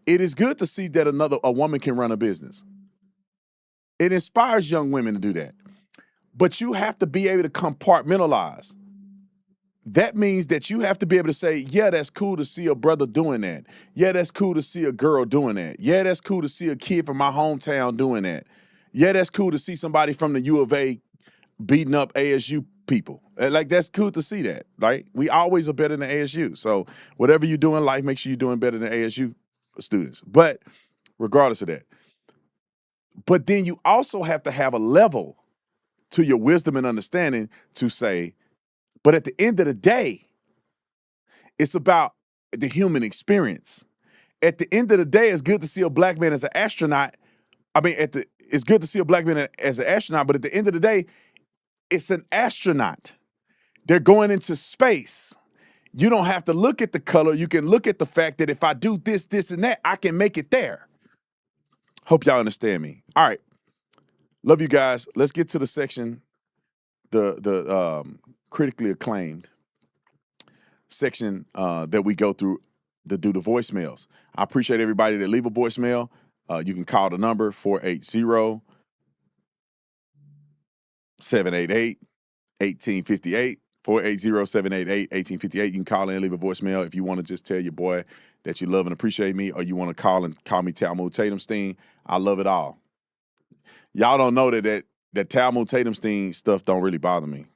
it is good to see that a woman can run a business. It inspires young women to do that. But you have to be able to compartmentalize. That means that you have to be able to say, yeah, that's cool to see a brother doing that. Yeah, that's cool to see a girl doing that. Yeah, that's cool to see a kid from my hometown doing that. Yeah, that's cool to see somebody from the U of A beating up ASU people. Like, that's cool to see that, right? We always are better than ASU. So whatever you do in life, make sure you're doing better than ASU students. But regardless of that. But then you also have to have a level to your wisdom and understanding to say, but at the end of the day, it's about the human experience. At the end of the day, it's good to see a black man as an astronaut. I mean, it's good to see a black man as an astronaut, but at the end of the day, it's an astronaut. They're going into space. You don't have to look at the color. You can look at the fact that if I do this, this, and that, I can make it there. Hope y'all understand me. All right. Love you guys. Let's get to the section, the critically acclaimed section that we go through to do the voicemails. I appreciate everybody that leave a voicemail. You can call the number 480-788-1858. 480-788-1858. You can call in and leave a voicemail if you want to just tell your boy that you love and appreciate me, or you want to call me Talmud Tatumstein. I love it all. Y'all don't know that Talmud Tatumstein stuff don't really bother me.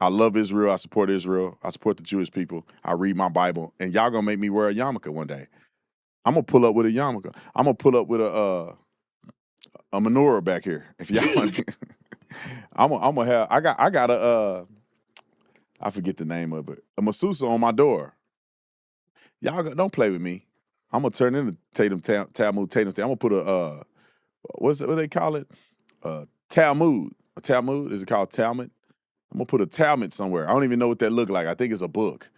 I love Israel. I support Israel. I support the Jewish people. I read my Bible. And y'all gonna make me wear a yarmulke one day. I'm gonna pull up with a yarmulke. I'm gonna pull up with a menorah back here. If y'all want, I'm gonna have. I got a. I forget the name of it. A masusa on my door. Y'all don't play with me. I'm gonna turn into Talmud Tatumstein. I'm gonna put a what do they call it? Talmud. A Talmud? Is it called Talmud? I'm gonna put a Talmud somewhere. I don't even know what that look like. I think it's a book.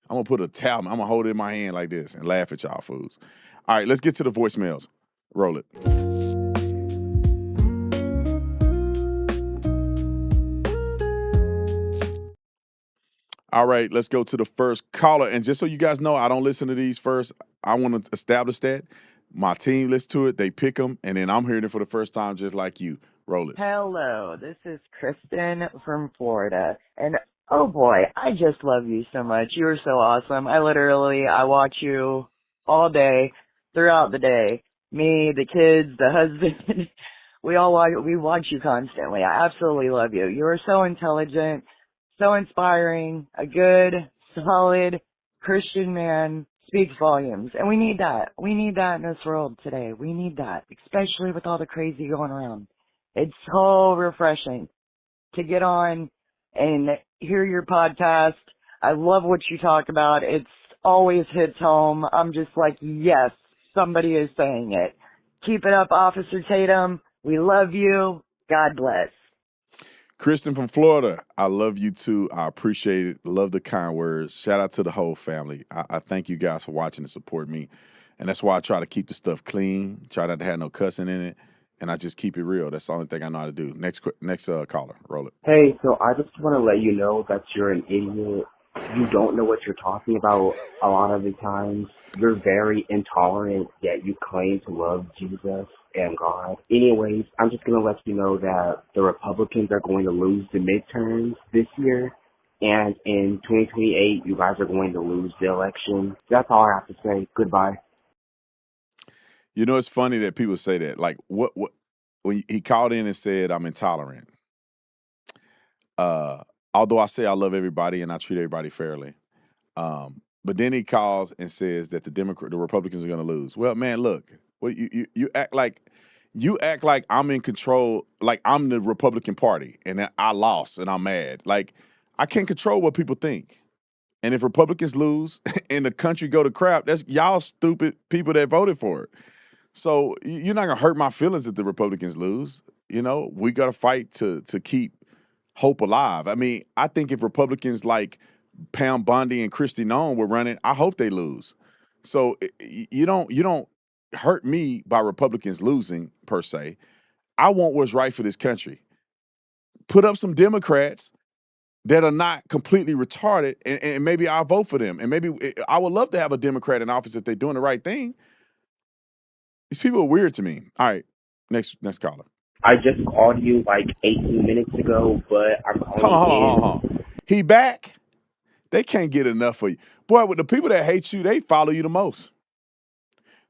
I'm gonna put a Talmud. I'm gonna hold it in my hand like this and laugh at y'all fools. All right, let's get to the voicemails. Roll it. All right, let's go to the first caller. And just so you guys know, I don't listen to these first. I want to establish that. My team listens to it. They pick them. And then I'm hearing it for the first time just like you. Roll it. Hello, this is Kristen from Florida. And oh boy, I just love you so much. You are so awesome. I watch you all day, throughout the day. Me, the kids, the husband. we watch you constantly. I absolutely love you. You are so intelligent, so inspiring, a good, solid Christian man. Speaks volumes. And we need that. We need that in this world today. We need that, especially with all the crazy going around. It's so refreshing to get on and hear your podcast. I love what you talk about. It's always hits home. I'm just like, yes, somebody is saying it. Keep it up, Officer Tatum. We love you. God bless. Kristen from Florida, I love you too. I appreciate it. Love the kind words. Shout out to the whole family. I thank you guys for watching and support me. And that's why I try to keep the stuff clean, try not to have no cussing in it, and I just keep it real. That's the only thing I know how to do. Next caller, roll it. Hey, so I just want to let you know that you're an idiot. You don't know what you're talking about a lot of the times. You're very intolerant, yet you claim to love Jesus and God. Anyways, I'm just going to let you know that the Republicans are going to lose the midterms this year. And in 2028, you guys are going to lose the election. That's all I have to say. Goodbye. You know, it's funny that people say that. Like, what when he called in and said I'm intolerant. Although I say I love everybody and I treat everybody fairly. But then he calls and says that the Republicans are going to lose. Well, man, look, you act like I'm in control, like I'm the Republican Party and that I lost and I'm mad. Like, I can't control what people think. And if Republicans lose and the country go to crap, that's y'all stupid people that voted for it. So you're not gonna hurt my feelings if the Republicans lose. You know, we got to fight to keep hope alive. I mean, I think if Republicans like Pam Bondi and Kristi Noem were running, I hope they lose. So you don't hurt me by Republicans losing per se. I want what's right for this country. Put up some Democrats that are not completely retarded, and maybe I'll vote for them. And maybe I would love to have a Democrat in office if they're doing the right thing. These people are weird to me. All right, next caller. I just called you like 18 minutes ago, but I'm calling Hold on. He back? They can't get enough of you. Boy, with the people that hate you, they follow you the most.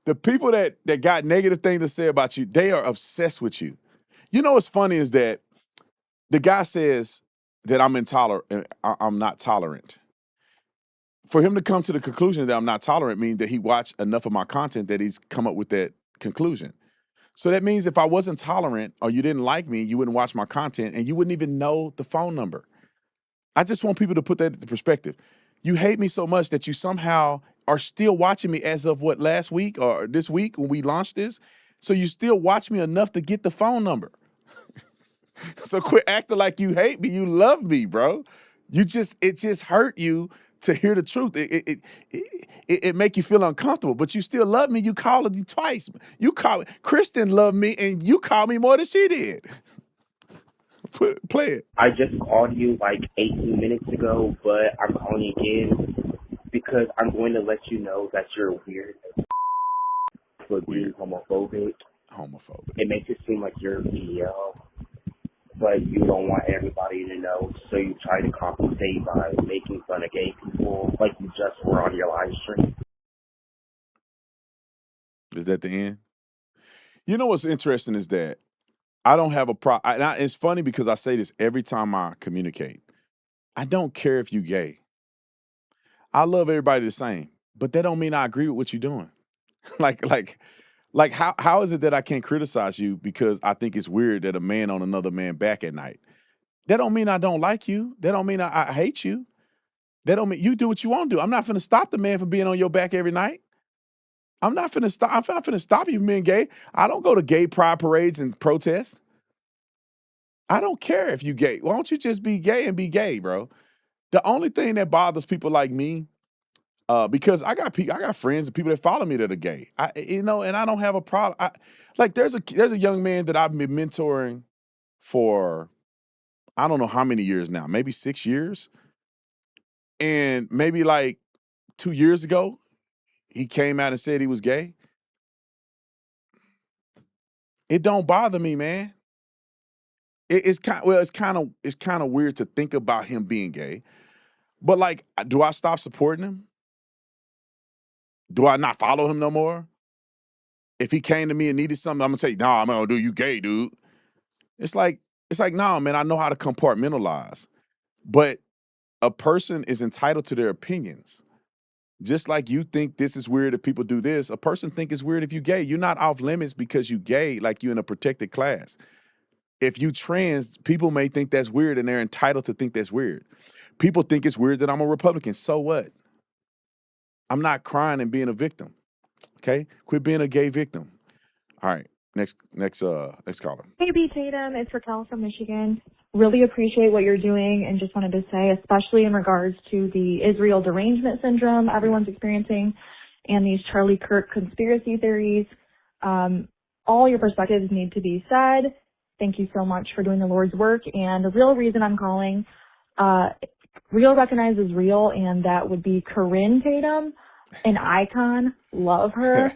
The people that got negative things to say about you, they are obsessed with you. You know what's funny is that the guy says that I'm intolerant. I'm not tolerant. For him to come to the conclusion that I'm not tolerant means that he watched enough of my content that he's come up with that conclusion. So that means if I wasn't tolerant or you didn't like me, you wouldn't watch my content and you wouldn't even know the phone number. I just want people to put that into perspective. You hate me so much that you somehow are still watching me as of what, last week or this week when we launched this? So you still watch me enough to get the phone number. So quit acting like you hate me. You love me, bro. It just hurt you to hear the truth. It make you feel uncomfortable, but you still love me. You called me twice. Kristen loved me, and you called me more than she did. Play it. I just called you like 18 minutes ago, but I'm calling again because I'm going to let you know that you're weird for being homophobic. It makes it seem like you're BL, but you don't want everybody to know, so you try to compensate by making fun of gay people like you just were on your live stream. Is that the end? You know what's interesting is that I don't have a problem. It's funny because I say this every time I communicate. I don't care if you gay. I love everybody the same, but that don't mean I agree with what you're doing. like how is it that I can't criticize you because I think it's weird that a man on another man back at night? That don't mean I don't like you. That don't mean I hate you. That don't mean you do what you want to do. I'm not finna stop the man from being on your back every night. I'm not finna stop you from being gay. I don't go to gay pride parades and protest. I don't care if you gay. Why don't you just be gay and be gay, bro? The only thing that bothers people like me, because I got friends and people that follow me that are gay. And I don't have a problem. There's a young man that I've been mentoring for I don't know how many years now, maybe 6 years. And maybe like 2 years ago, he came out and said he was gay. It don't bother me, man. It's kind of weird to think about him being gay. But like, do I stop supporting him? Do I not follow him no more? If he came to me and needed something, I'm gonna say, "Nah, I'm gonna do you gay, dude." It's like, nah, man. I know how to compartmentalize, but a person is entitled to their opinions. Just like you think this is weird if people do this, a person think it's weird if you gay. You're not off limits because you gay, like you in a protected class. If you trans, people may think that's weird and they're entitled to think that's weird. People think it's weird that I'm a Republican. So what? I'm not crying and being a victim. Okay? Quit being a gay victim. All right. Next caller. Hey, B. Tatum. It's Raquel from Michigan. Really appreciate what you're doing and just wanted to say, especially in regards to the Israel derangement syndrome everyone's experiencing and these Charlie Kirk conspiracy theories, all your perspectives need to be said. Thank you so much for doing the Lord's work. And the real reason I'm calling, real recognizes real, and that would be Corinne Tatum, an icon. Love her.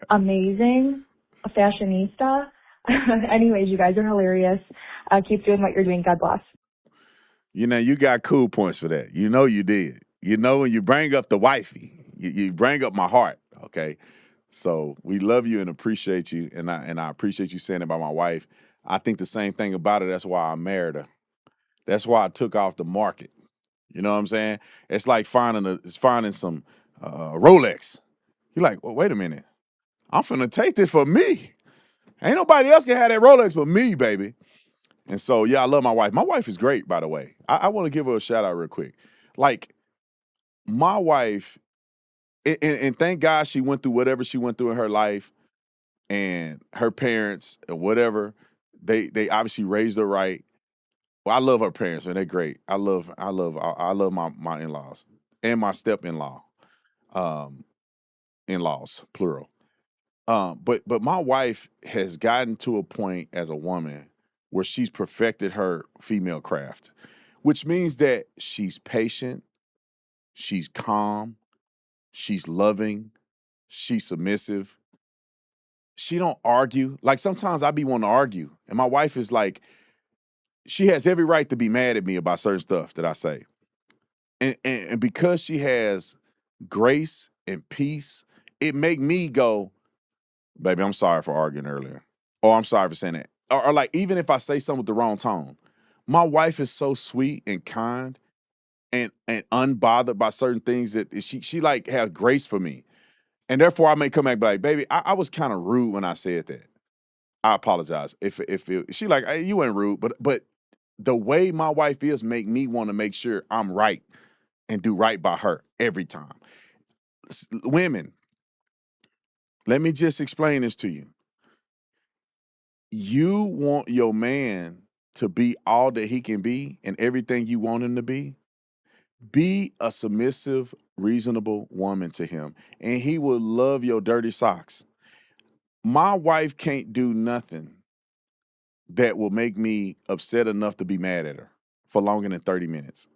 Amazing. A fashionista. Anyways, you guys are hilarious. Keep doing what you're doing. God bless. You know, you got cool points for that. You know you did. You know when you bring up the wifey, you bring up my heart, okay? So we love you and appreciate you, and I appreciate you saying it about my wife. I think the same thing about her. That's why I married her. That's why I took off the market. You know what I'm saying? It's like finding some Rolex. You're like, well, wait a minute. I'm finna take this for me. Ain't nobody else can have that Rolex but me, baby. And so, yeah, I love my wife. My wife is great, by the way. I want to give her a shout out real quick. Like, my wife, and thank God she went through whatever she went through in her life, and her parents or whatever, they obviously raised her right. Well, I love her parents, man. They're great. I love my in-laws and my step-in-law, um, in-laws, plural. But my wife has gotten to a point as a woman where she's perfected her female craft, which means that she's patient, she's calm, she's loving, she's submissive. She don't argue. Like sometimes I be wanting to argue, and my wife is like, she has every right to be mad at me about certain stuff that I say. And because she has grace and peace, it make me go, baby, I'm sorry for arguing earlier. Or I'm sorry for saying that. Or like, even if I say something with the wrong tone, my wife is so sweet and kind and unbothered by certain things that she like has grace for me. And therefore I may come back and be like, baby, I was kind of rude when I said that. I apologize. If she like, hey, you ain't rude, but the way my wife is make me want to make sure I'm right and do right by her every time. Women, let me just explain this to you. You want your man to be all that he can be and everything you want him to be. Be a submissive, reasonable woman to him, and he will love your dirty socks. My wife can't do nothing that will make me upset enough to be mad at her for longer than 30 minutes.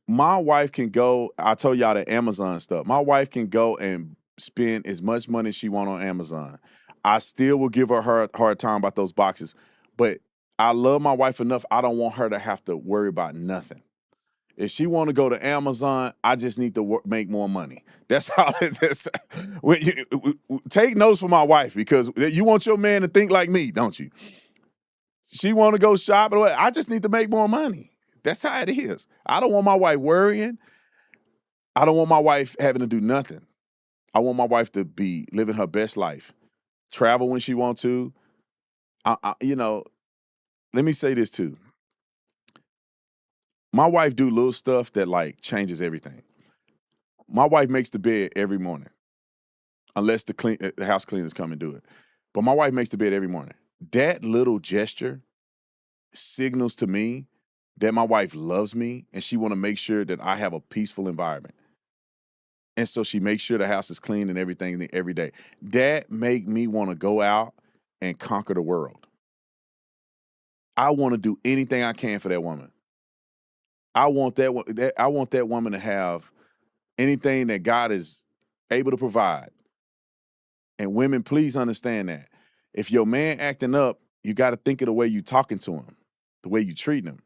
My wife can go, I told y'all the Amazon stuff. My wife can go and spend as much money as she want on Amazon. I still will give her a hard time about those boxes, but I love my wife enough. I don't want her to have to worry about nothing. If she want to go to Amazon, I just need to make more money. That's how it is. Take notes from my wife, because you want your man to think like me, don't you? She want to go shopping. I just need to make more money. That's how it is. I don't want my wife worrying. I don't want my wife having to do nothing. I want my wife to be living her best life, travel when she wants to. Let me say this too. My wife do little stuff that like changes everything. My wife makes the bed every morning, unless the house cleaners come and do it. But my wife makes the bed every morning. That little gesture signals to me that my wife loves me and she want to make sure that I have a peaceful environment. And so she makes sure the house is clean and everything every day. That make me want to go out and conquer the world. I want to do anything I can for that woman. I want that woman to have anything that God is able to provide. And women, please understand that. If your man acting up, you got to think of the way you talking to him, the way you treating him.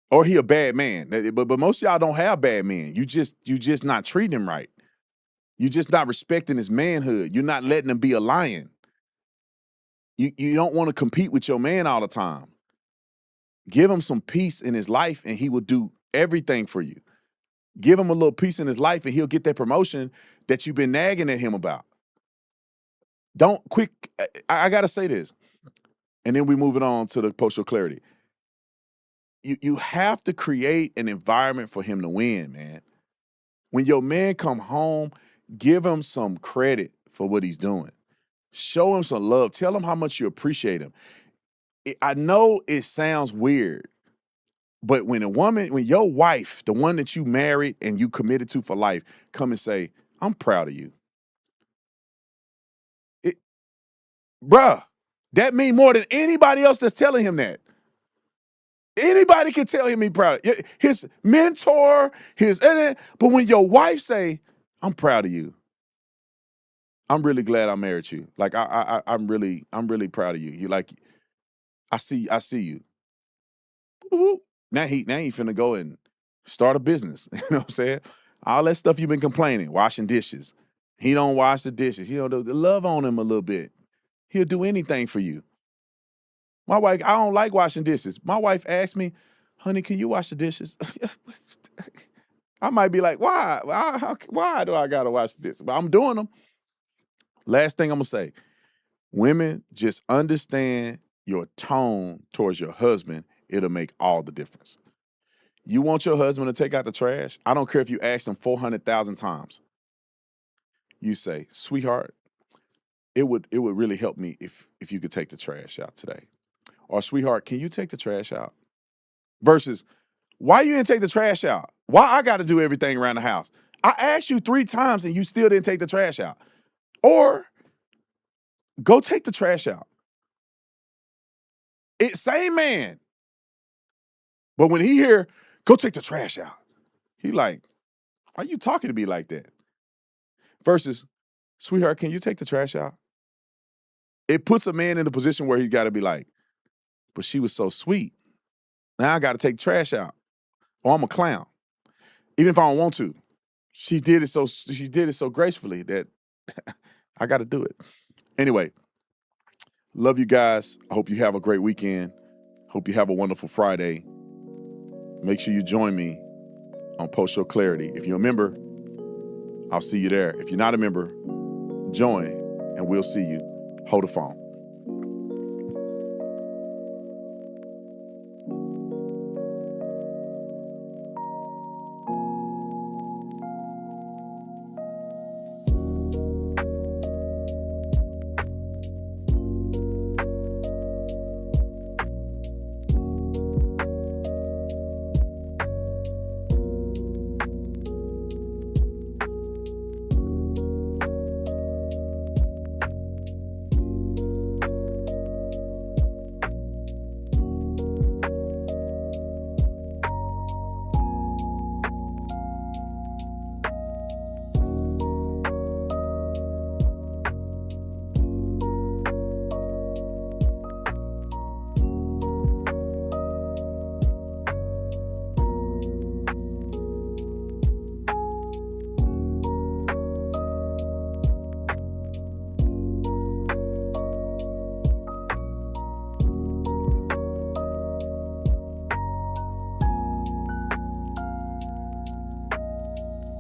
Or he a bad man. But most of y'all don't have bad men. You just not treating him right. You just not respecting his manhood. You're not letting him be a lion. You don't want to compete with your man all the time. Give him some peace in his life and he will do everything for you. Give him a little peace in his life and he'll get that promotion that you've been nagging at him about. I got to say this, and then we move it on to the post-show clarity. You have to create an environment for him to win, man. When your man come home, give him some credit for what he's doing. Show him some love. Tell him how much you appreciate him. I know it sounds weird, but when your wife, the one that you married and you committed to for life, come and say, I'm proud of you. Bruh, that means more than anybody else that's telling him that. Anybody can tell him he's proud. His mentor, but when your wife say, I'm proud of you. I'm really glad I married you. Like I'm really proud of you. You like, I see you. Now he finna go and start a business. You know what I'm saying? All that stuff you've been complaining, washing dishes. He don't wash the dishes. You know, love on him a little bit. He'll do anything for you. My wife, I don't like washing dishes. My wife asked me, honey, can you wash the dishes? I might be like, why? Why do I got to wash the dishes? But I'm doing them. Last thing I'm going to say, women, just understand your tone towards your husband. It'll make all the difference. You want your husband to take out the trash? I don't care if you ask him 400,000 times. You say, sweetheart, it would really help me if you could take the trash out today. Or, sweetheart, can you take the trash out? Versus, why you didn't take the trash out? Why I got to do everything around the house? I asked you 3 times and you still didn't take the trash out. Or, go take the trash out. Same man. But when he hear, go take the trash out, he like, why you talking to me like that? Versus, sweetheart, can you take the trash out? It puts a man in a position where he's got to be like, but she was so sweet. Now I got to take the trash out. Or I'm a clown. Even if I don't want to. She did it so gracefully that I got to do it. Anyway, love you guys. I hope you have a great weekend. Hope you have a wonderful Friday. Make sure you join me on Post Show Clarity. If you're a member, I'll see you there. If you're not a member, join and we'll see you. Hold the phone.